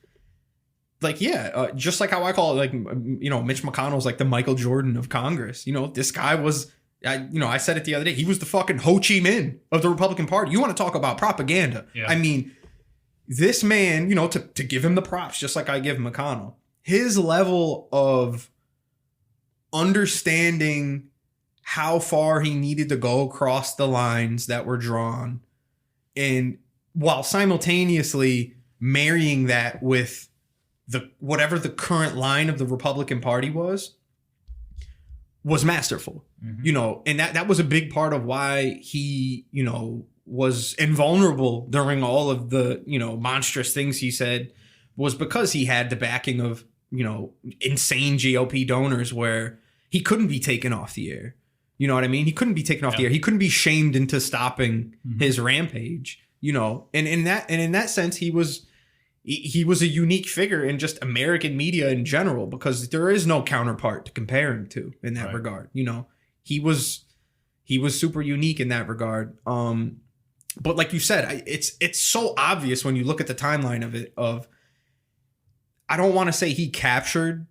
just like how I call it, Mitch McConnell's like the Michael Jordan of Congress. This guy was, I said it the other day, he was the fucking Ho Chi Minh of the Republican Party. You want to talk about propaganda. Yeah. I mean, this man, to give him the props, just like I give McConnell, his level of understanding how far he needed to go across the lines that were drawn, and while simultaneously marrying that with whatever the current line of the Republican Party was masterful. Mm-hmm. And that was a big part of why he, was invulnerable during all of the, monstrous things he said, was because he had the backing of, insane GOP donors where he couldn't be taken off the air. You know what I mean? He couldn't be taken off the air. He couldn't be shamed into stopping his rampage, and in that sense, he was a unique figure in just American media in general, because there is no counterpart to compare him to in that regard. He was super unique in that regard. But like you said, it's so obvious when you look at the timeline of it. I don't want to say he captured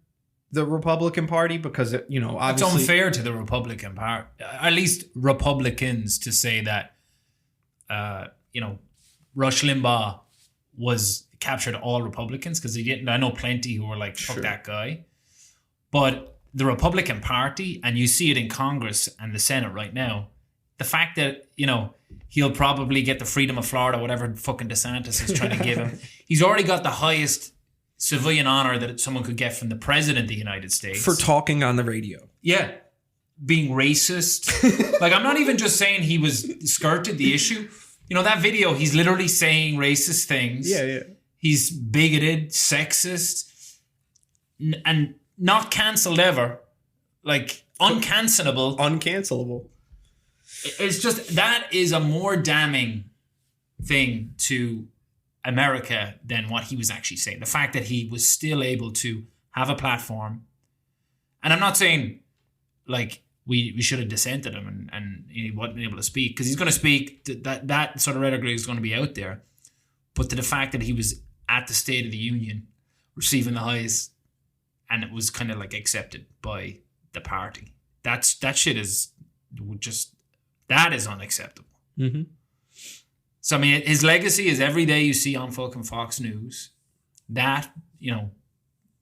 the Republican Party, because obviously it's unfair to the Republican Party, at least Republicans, to say that Rush Limbaugh captured all Republicans, because he didn't. I know plenty who were like, fuck that guy. But the Republican Party, and you see it in Congress and the Senate right now, the fact that he'll probably get the freedom of Florida, whatever fucking DeSantis is trying to give him. He's already got the highest civilian honor that someone could get from the president of the United States. For talking on the radio. Yeah. Being racist. Like, I'm not even just saying he was skirted the issue. That video, he's literally saying racist things. Yeah, yeah. He's bigoted, sexist, and not cancelled ever. Like, uncancelable. Uncancelable. It's just, that is a more damning thing to America than what he was actually saying. The fact that he was still able to have a platform. And I'm not saying like we should have dissented him and he wasn't able to speak, because he's going to speak. That sort of rhetoric is going to be out there. But to the fact that he was at the State of the Union receiving the highest, and it was kind of like accepted by the party. That shit is just, that is unacceptable. Mm-hmm. So, I mean, his legacy is every day you see on fucking Fox News that,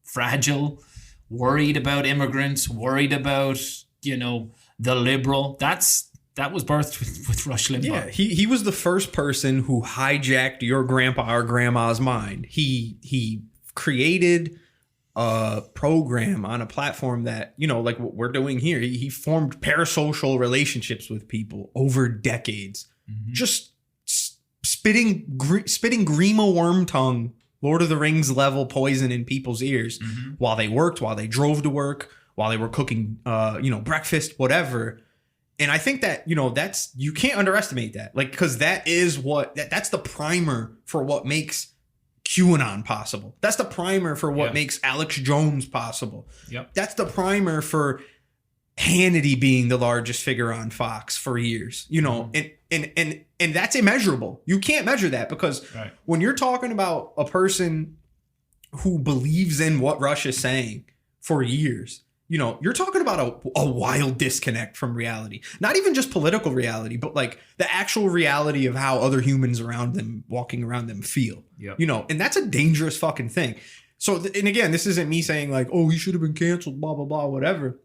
fragile, worried about immigrants, worried about, the liberal. That was birthed with Rush Limbaugh. Yeah, he was the first person who hijacked your grandpa or grandma's mind. He created a program on a platform that, like what we're doing here. He formed parasocial relationships with people over decades. Mm-hmm. Just spitting Grima worm tongue, Lord of the Rings level poison in people's ears while they worked, while they drove to work, while they were cooking, breakfast, whatever. And I think that, that's, you can't underestimate that. Like, because that is that's the primer for what makes QAnon possible. That's the primer for what makes Alex Jones possible. Yep. That's the primer for Hannity being the largest figure on Fox for years, and that's immeasurable. You can't measure that, because when you're talking about a person who believes in what Rush is saying for years, you're talking about a wild disconnect from reality. Not even just political reality, but like the actual reality of how other humans around them, walking around them, feel. Yep. And that's a dangerous fucking thing. So, and again, this isn't me saying like, oh, he should have been canceled, blah, blah, blah, whatever.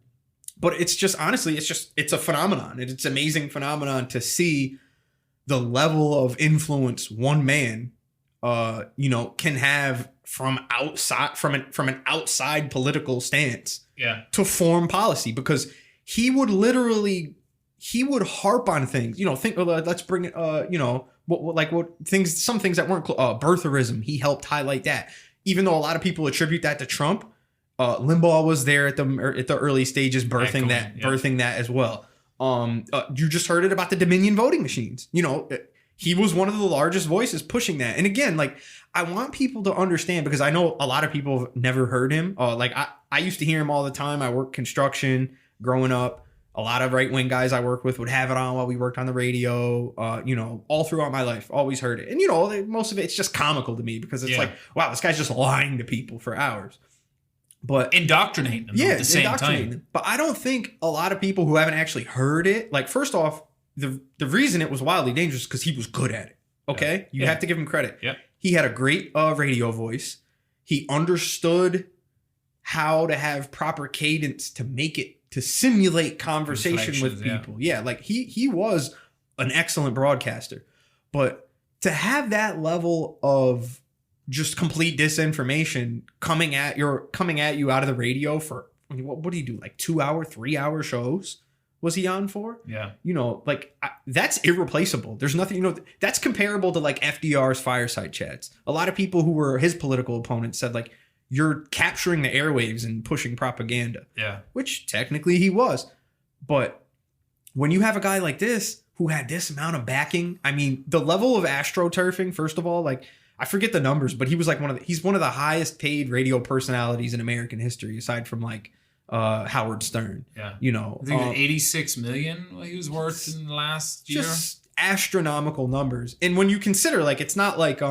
But it's just, honestly, it's a phenomenon. It's an amazing phenomenon to see the level of influence one man can have from an outside political stance to form policy, because he would harp on things, let's bring it, some things that weren't birtherism. He helped highlight that, even though a lot of people attribute that to Trump. Limbaugh was there at the early stages birthing that as well. You just heard it about the Dominion voting machines. He was one of the largest voices pushing that. And again, like, I want people to understand, because I know a lot of people have never heard him. I used to hear him all the time. I worked construction growing up. A lot of right-wing guys I worked with would have it on while we worked on the radio, all throughout my life, always heard it. And, most of it's just comical to me, because it's like, wow, this guy's just lying to people for hours. But indoctrinating them at the same time. But I don't think a lot of people who haven't actually heard it, like, first off, the reason it was wildly dangerous is because he was good at it. Okay? You have to give him credit. Yeah. He had a great radio voice. He understood how to have proper cadence to make it, to simulate conversation with people. Yeah, like he was an excellent broadcaster. But to have that level of just complete disinformation coming at you out of the radio for, what do you do, like 2-hour, 3-hour shows was he on for? Yeah. That's irreplaceable. There's nothing, that's comparable to like FDR's fireside chats. A lot of people who were his political opponents said, like, you're capturing the airwaves and pushing propaganda. Yeah. Which technically he was. But when you have a guy like this who had this amount of backing, I mean, the level of astroturfing, first of all, like, I forget the numbers, but he was like he's one of the highest paid radio personalities in American history, aside from like Howard Stern. Yeah. I think 86 million he was worth in the last year. Just astronomical numbers. And when you consider, like, it's not like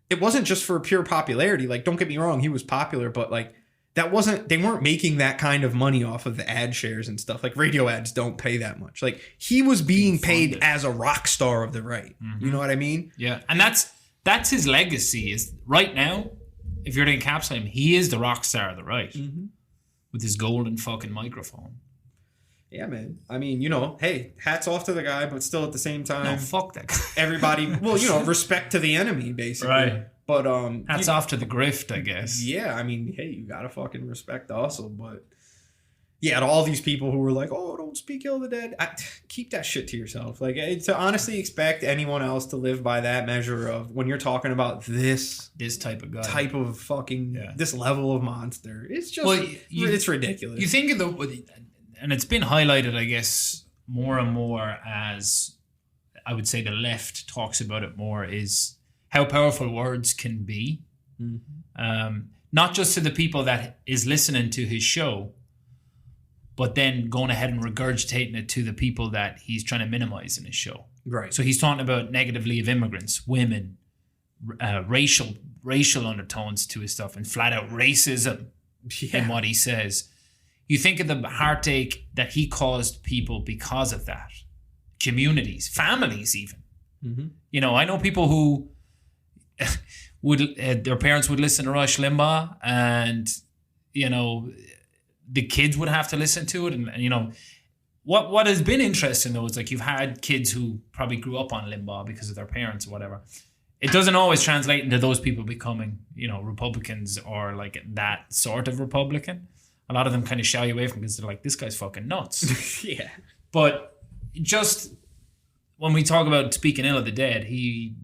it wasn't just for pure popularity. Like, don't get me wrong, he was popular, but like they weren't making that kind of money off of the ad shares and stuff. Like, radio ads don't pay that much. Like, he was being paid as a rock star of the right. Mm-hmm. You know what I mean? Yeah. And that's his legacy. Is right now, if you're to encapsulate him, he is the rock star of the right. Mm-hmm. With his golden fucking microphone. Yeah, man. I mean, hey, hats off to the guy, but still at the same time, no, fuck that guy. Everybody, respect to the enemy, basically. Right. But hats off to the grift, I guess. Yeah, I mean, hey, you gotta fucking respect the hustle. But yeah, to all these people who were like, "Oh, don't speak ill of the dead," keep that shit to yourself. Like, to honestly expect anyone else to live by that measure of, when you're talking about this type of guy, type of fucking this level of monster, it's just it's ridiculous. You think of and it's been highlighted, I guess, more and more as, I would say, the left talks about it more, is how powerful words can be. Mm-hmm. Not just to the people that is listening to his show, but then going ahead and regurgitating it to the people that he's trying to minimize in his show. Right. So he's talking about negatively of immigrants, women, racial undertones to his stuff, and flat out racism in what he says. You think of the heartache that he caused people because of that. Communities, families even. Mm-hmm. I know people who would their parents would listen to Rush Limbaugh, and the kids would have to listen to it, and what has been interesting though is, like, you've had kids who probably grew up on Limbaugh because of their parents or whatever. It doesn't always translate into those people becoming Republicans, or like that sort of Republican. A lot of them kind of shy away from it because they're like, this guy's fucking nuts. Yeah. But just when we talk about speaking ill of the dead, he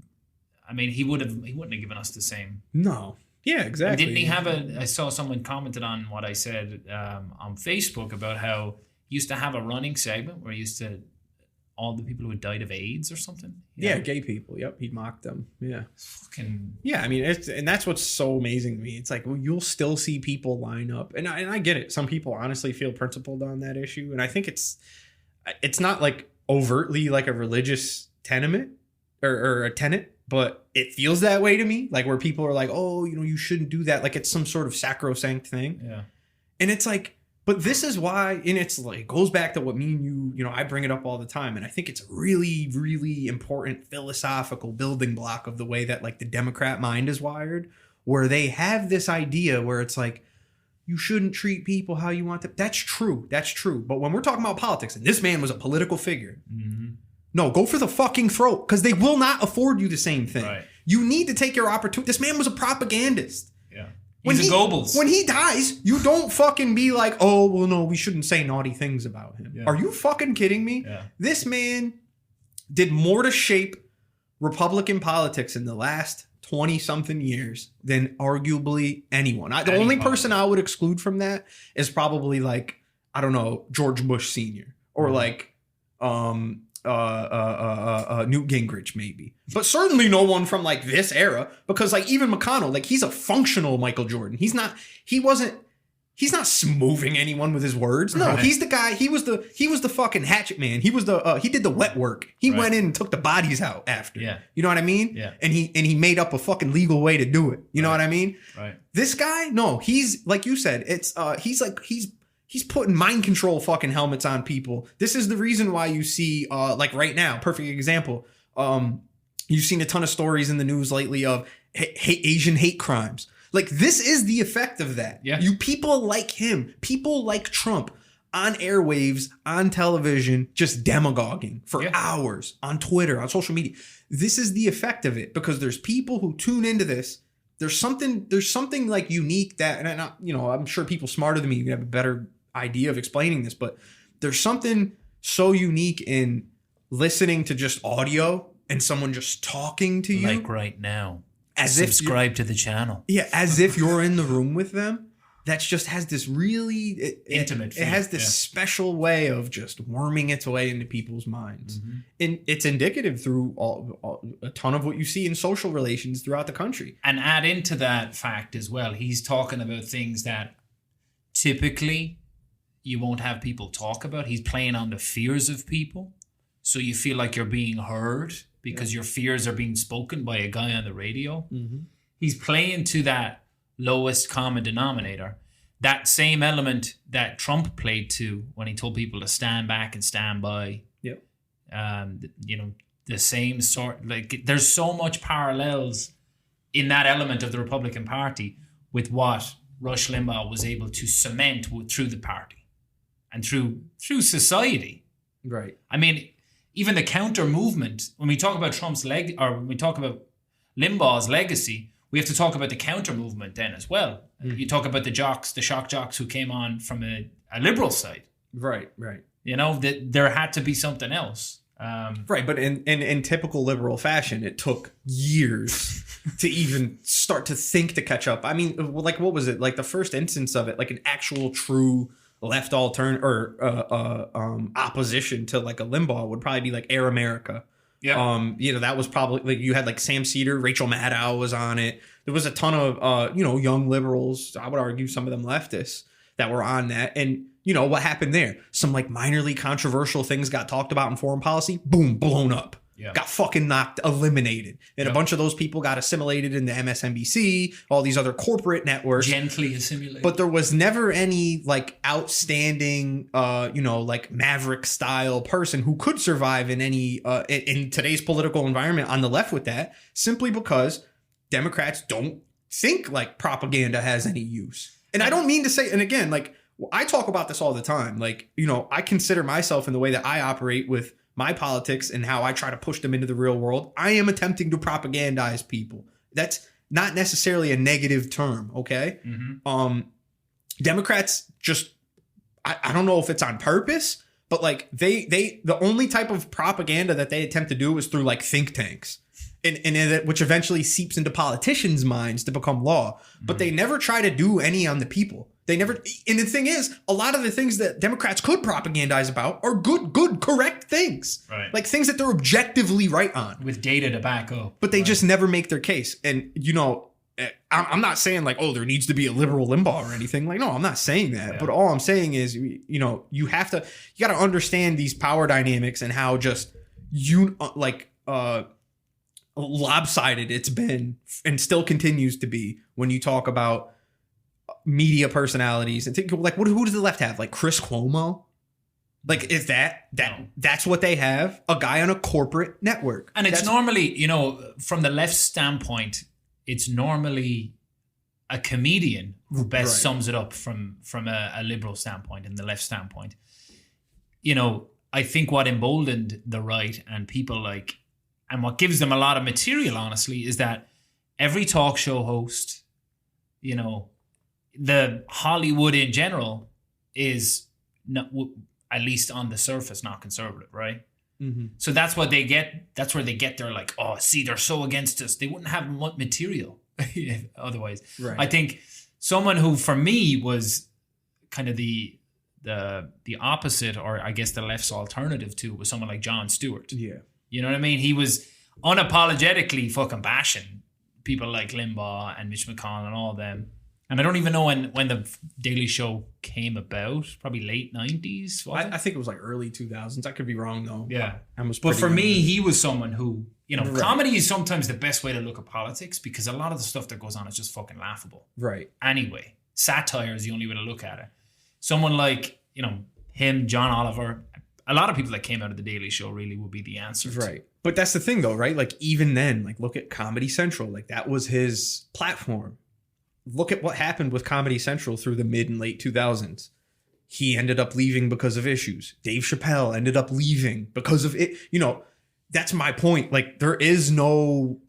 wouldn't have given us the same. No. Yeah, exactly. And didn't he have I saw someone commented on what I said on Facebook about how he used to have a running segment where he used to, all the people who had died of AIDS or something. Yeah, gay people. Yep, he'd mock them. Yeah. Fucking. Yeah, I mean, and that's what's so amazing to me. It's like, well, you'll still see people line up, and I get it. Some people honestly feel principled on that issue, and I think it's not like overtly like a religious tenement or a tenet, but it feels that way to me. Like, where people are like, oh, you shouldn't do that. Like, it's some sort of sacrosanct thing. Yeah. And it's like, but this is why, and it's like, it goes back to what me and you, I bring it up all the time. And I think it's a really, really important philosophical building block of the way that, like, the Democrat mind is wired, where they have this idea where it's like, you shouldn't treat people how you want to. That's true. That's true. But when we're talking about politics, and this man was a political figure, no, go for the fucking throat, because they will not afford you the same thing. Right. You need to take your opportunity. This man was a propagandist. Yeah. He's a Goebbels. When he dies, you don't fucking be like, oh, well, no, we shouldn't say naughty things about him. Yeah. Are you fucking kidding me? Yeah. This man did more to shape Republican politics in the last 20-something years than arguably anyone. The only person I would exclude from that is probably like, I don't know, George Bush Sr. or like Newt Gingrich maybe. But certainly no one from like this era, because like even McConnell, like he's a functional Michael Jordan. He's not smoothing anyone with his words. No, Right. he's the guy. He was the fucking hatchet man. He was he did the wet work. He went in and took the bodies out after. Yeah. You know what I mean? Yeah. And he made up a fucking legal way to do it. You know what I mean? Right. This guy, no, he's like you said, it's he's putting mind control fucking helmets on people. This is the reason why you see like right now, perfect example. You've seen a ton of stories in the news lately of Asian hate crimes. Like this is the effect of that. Yeah. You people like him, people like Trump on airwaves, on television, just demagoguing for hours on Twitter, on social media. This is the effect of it because there's people who tune into this. There's something like unique that, and I'm sure people smarter than me have a better idea of explaining this, but there's something so unique in listening to just audio and someone just talking to you. Like right now. As if subscribe to the channel. Yeah, as if you're in the room with them. That just has this really intimate feel. It has this special way of just worming its way into people's minds. Mm-hmm. And it's indicative through a ton of what you see in social relations throughout the country. And add into that fact as well, he's talking about things that typically you won't have people talk about. He's playing on the fears of people. So you feel like you're being heard because your fears are being spoken by a guy on the radio. Mm-hmm. He's playing to that lowest common denominator. That same element that Trump played to when he told people to stand back and stand by. Yep. The same sort, like there's so much parallels in that element of the Republican Party with what Rush Limbaugh was able to cement through the party and through society. Right. I mean, even the counter movement, when we talk about when we talk about Limbaugh's legacy, we have to talk about the counter movement then as well. Mm. You talk about the shock jocks who came on from a liberal side. Right. You know, that there had to be something else. Right, but in typical liberal fashion, it took years to even start to think to catch up. I mean, like what was it? Like the first instance of it, like an actual true left opposition to like a Limbaugh would probably be like Air America. Yeah. That was probably like you had like Sam Cedar, Rachel Maddow was on it. There was a ton of young liberals, I would argue some of them leftists that were on that. And what happened there? Some like minorly controversial things got talked about in foreign policy, boom, blown up. Yeah. Got fucking eliminated. And a bunch of those people got assimilated into MSNBC, all these other corporate networks. Gently assimilated. But there was never any like outstanding, like Maverick style person who could survive in any, in today's political environment on the left with that, simply because Democrats don't think like propaganda has any use. And I don't mean to say, and again, like I talk about this all the time. Like, I consider myself in the way that I operate with my politics and how I try to push them into the real world. I am attempting to propagandize people. That's not necessarily a negative term, okay? Mm-hmm. Democrats just, I don't know if it's on purpose, but like the only type of propaganda that they attempt to do is through like think tanks. And which eventually seeps into politicians' minds to become law. But they never try to do any on the people. They never. And the thing is, a lot of the things that Democrats could propagandize about are good, correct things. Right. Like things that they're objectively right on. With data to back up. But they just never make their case. And, I'm not saying like, oh, there needs to be a liberal Limbaugh or anything. Like, no, I'm not saying that. Yeah. But all I'm saying is, you got to understand these power dynamics and how just lopsided it's been and still continues to be when you talk about media personalities and think like who does the left have? Like Chris Cuomo? Like is that's what they have? A guy on a corporate network. And it's normally, from the left standpoint, it's normally a comedian who best sums it up from a liberal standpoint and the left standpoint. I think what emboldened the right and people like and what gives them a lot of material, honestly, is that every talk show host, you know, the Hollywood in general is not, at least on the surface, not conservative, right? Mm-hmm. So that's what they get. That's where they get their like, oh, see, they're so against us. They wouldn't have material otherwise. Right. I think someone who, for me, was kind of the opposite, or I guess the left's alternative to, was someone like Jon Stewart. Yeah. You know what I mean? He was unapologetically fucking bashing people like Limbaugh and Mitch McConnell and all of them. And I don't even know when the Daily Show came about. Probably late 90s. I think it was like early 2000s. I could be wrong though. Yeah. But for me, he was someone who, you know, Right. comedy is sometimes the best way to look at politics, because a lot of the stuff that goes on is just fucking laughable. Right. Anyway, satire is the only way to look at it. Someone like, you know, him, John Oliver, a lot of people that came out of the Daily Show really would be the answer. Right. But that's the thing though, right? Like even then, like look at Comedy Central. Like that was his platform. Look at what happened with Comedy Central through the mid and late 2000s. He ended up leaving because of issues. Dave Chappelle ended up leaving because of it. You know, that's my point. Like there is no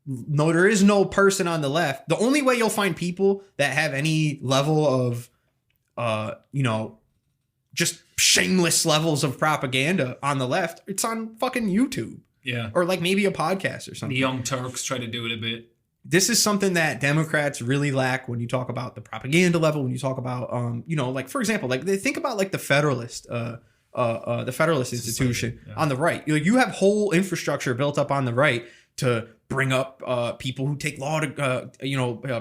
person on the left. The only way you'll find people that have any level of, you know, just shameless levels of propaganda on the left, it's on fucking YouTube. Yeah. Or like maybe a podcast or something. The Young Turks try to do it a bit. This is something that Democrats really lack when you talk about the propaganda level, when you talk about, you know, like, for example, like they think about like the Federalist institution on the right. You have whole infrastructure built up on the right to bring up people who take law,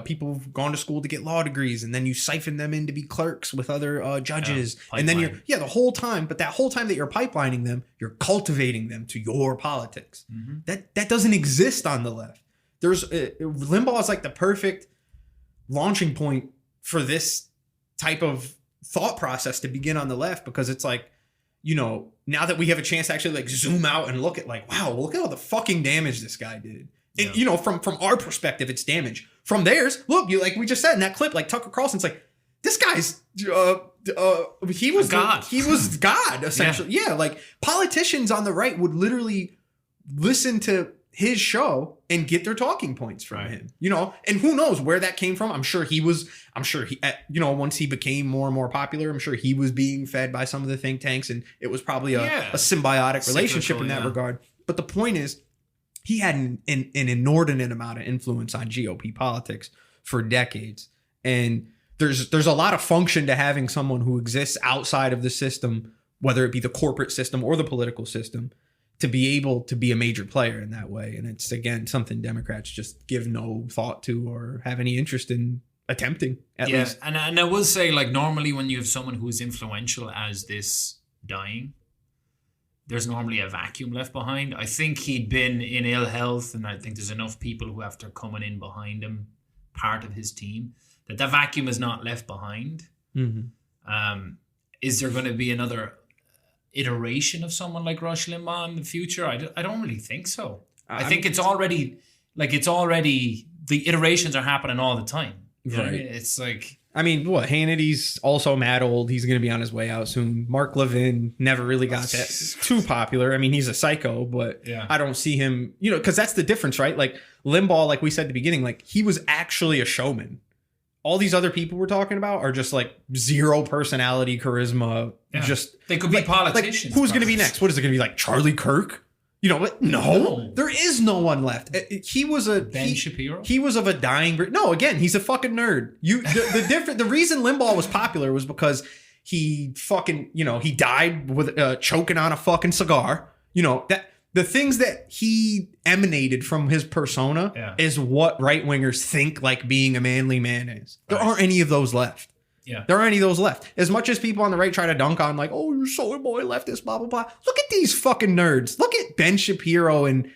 people who've gone to school to get law degrees, and then you siphon them in to be clerks with other judges. And then the whole time, but that whole time that you're pipelining them, you're cultivating them to your politics. Mm-hmm. That doesn't exist on the left. There's Limbaugh is like the perfect launching point for this type of thought process to begin on the left, because it's like, you know, now that we have a chance to actually like zoom out and look at like, wow, look at all the fucking damage this guy did. Yeah. And, you know, from our perspective, it's damage. From theirs, look, you like we just said in that clip, like Tucker Carlson's like, this guy's he was God. He was God essentially. Yeah, like politicians on the right would literally listen to his show and get their talking points from him, you know, and who knows where that came from. I'm sure he, you know, once he became more and more popular, I'm sure he was being fed by some of the think tanks, and it was probably a symbiotic relationship in that regard. But the point is, he had an inordinate amount of influence on GOP politics for decades. And there's a lot of function to having someone who exists outside of the system, whether it be the corporate system or the political system, to be able to be a major player in that way. And it's, again, something Democrats just give no thought to or have any interest in attempting, at least. And I will say, like, normally when you have someone who is influential as this dying, there's normally a vacuum left behind. I think he'd been in ill health, and I think there's enough people who, after coming in behind him, part of his team, that vacuum is not left behind. Mm-hmm. Is there going to be another iteration of someone like Rush Limbaugh in the future? I don't really think so. I think it's already the iterations are happening all the time. You know what I mean? It's like, I mean, what, Hannity's also mad old. He's going to be on his way out soon. Mark Levin never really got that too popular. I mean, he's a psycho, but I don't see him, you know, because that's the difference, right? Like Limbaugh, like we said at the beginning, like he was actually a showman. All these other people we're talking about are just like zero personality, charisma. Yeah. Just they could be politicians. Like, who's going to be next? What is it going to be, like Charlie Kirk? You know what? No, there is no one left. He was a Ben Shapiro. He was of a dying breed. No, again, he's a fucking nerd. The reason Limbaugh was popular was because he fucking, you know, he died with choking on a fucking cigar. You know, that the things that he emanated from his persona is what right wingers think like being a manly man is. There aren't any of those left. Yeah, there aren't any of those left. As much as people on the right try to dunk on, like, oh, you're soy boy leftist, blah blah blah. Look at these fucking nerds. Look at Ben Shapiro and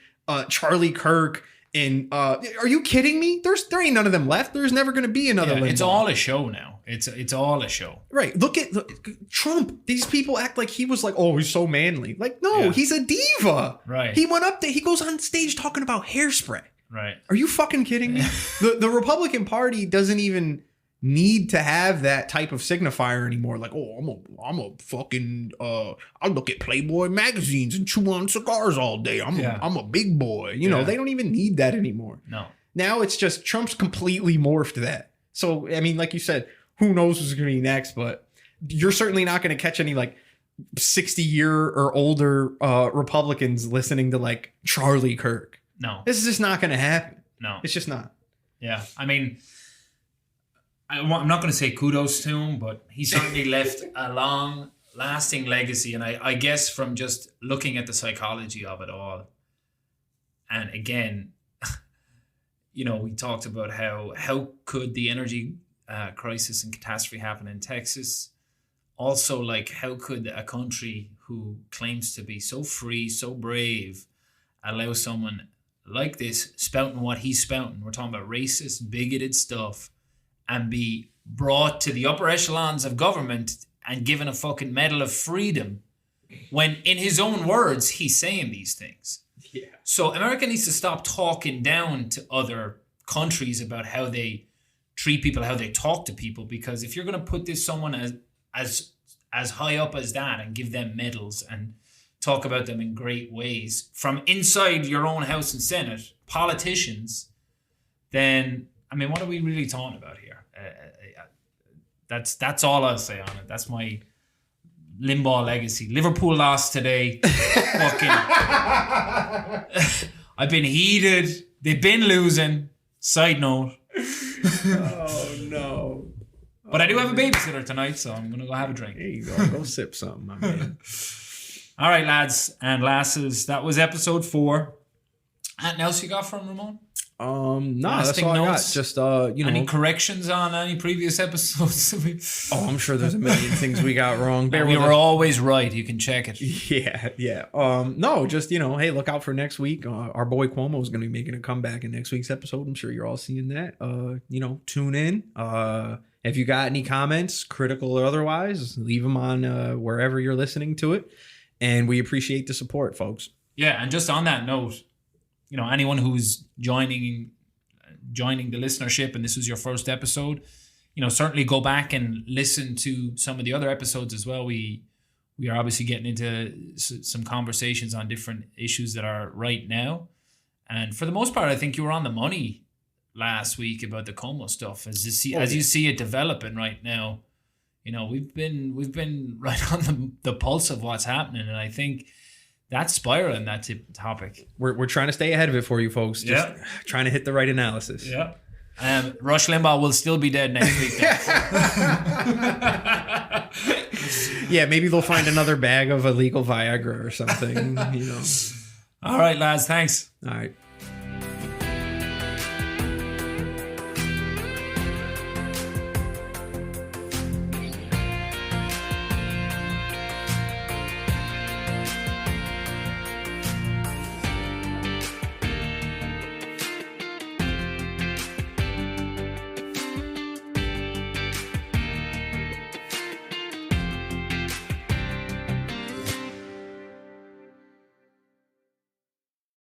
Charlie Kirk. And are you kidding me? There ain't none of them left. There's never going to be another. It's all a show now. It's all a show. Right. Look at Trump. These people act like he was like, oh, he's so manly. Like, no, he's a diva. Right. He went up there. He goes on stage talking about hairspray. Right. Are you fucking kidding me? The Republican Party doesn't even need to have that type of signifier anymore. Like, oh, I'm a fucking I look at Playboy magazines and chew on cigars all day. I'm a big boy. You know, they don't even need that anymore. No. Now it's just Trump's completely morphed that. So I mean, like you said, who knows what's going to be next? But you're certainly not going to catch any like 60-year or older Republicans listening to like Charlie Kirk. No, this is just not going to happen. No, it's just not. Yeah, I mean, I'm not going to say kudos to him, but he certainly left a long-lasting legacy. And I guess from just looking at the psychology of it all, and again, you know, we talked about how could the energy crisis and catastrophe happen in Texas. Also, like, how could a country who claims to be so free, so brave, allow someone like this spouting what he's spouting? We're talking about racist, bigoted stuff, and be brought to the upper echelons of government and given a fucking medal of freedom when, in his own words, he's saying these things. Yeah. So America needs to stop talking down to other countries about how they treat people, how they talk to people, because if you're going to put this someone as high up as that and give them medals and talk about them in great ways from inside your own House and Senate, politicians, then, I mean, what are we really talking about here? That's all I'll say on it. That's my Limbaugh legacy. Liverpool lost today. Fucking, I've been heated. They've been losing. Side note. Oh no. But I do have a babysitter tonight, so I'm gonna go have a drink. There you go. Go sip something, my man. All right, lads and lasses. That was episode 4. Anything else you got from Ramon? No, that's all I got. Just any corrections on any previous episodes? I'm sure there's a million things we got wrong. We were always right. You can check it. Yeah. No, just hey, look out for next week. Our boy Cuomo is going to be making a comeback in next week's episode. I'm sure you're all seeing that. Tune in. If you got any comments, critical or otherwise, leave them on wherever you're listening to it, and we appreciate the support, folks. Yeah, and just on that note, anyone who's joining the listenership and this was your first episode, certainly go back and listen to some of the other episodes as well. We are obviously getting into some conversations on different issues that are right now. And for the most part, I think you were on the money last week about the Como stuff. As you see it developing right now, we've been right on the pulse of what's happening. And I think that's spiraling, that topic. We're trying to stay ahead of it for you folks. Just trying to hit the right analysis. Yeah. Rush Limbaugh will still be dead next week. Yeah, maybe they'll find another bag of illegal Viagra or something. All right, lads. Thanks. All right.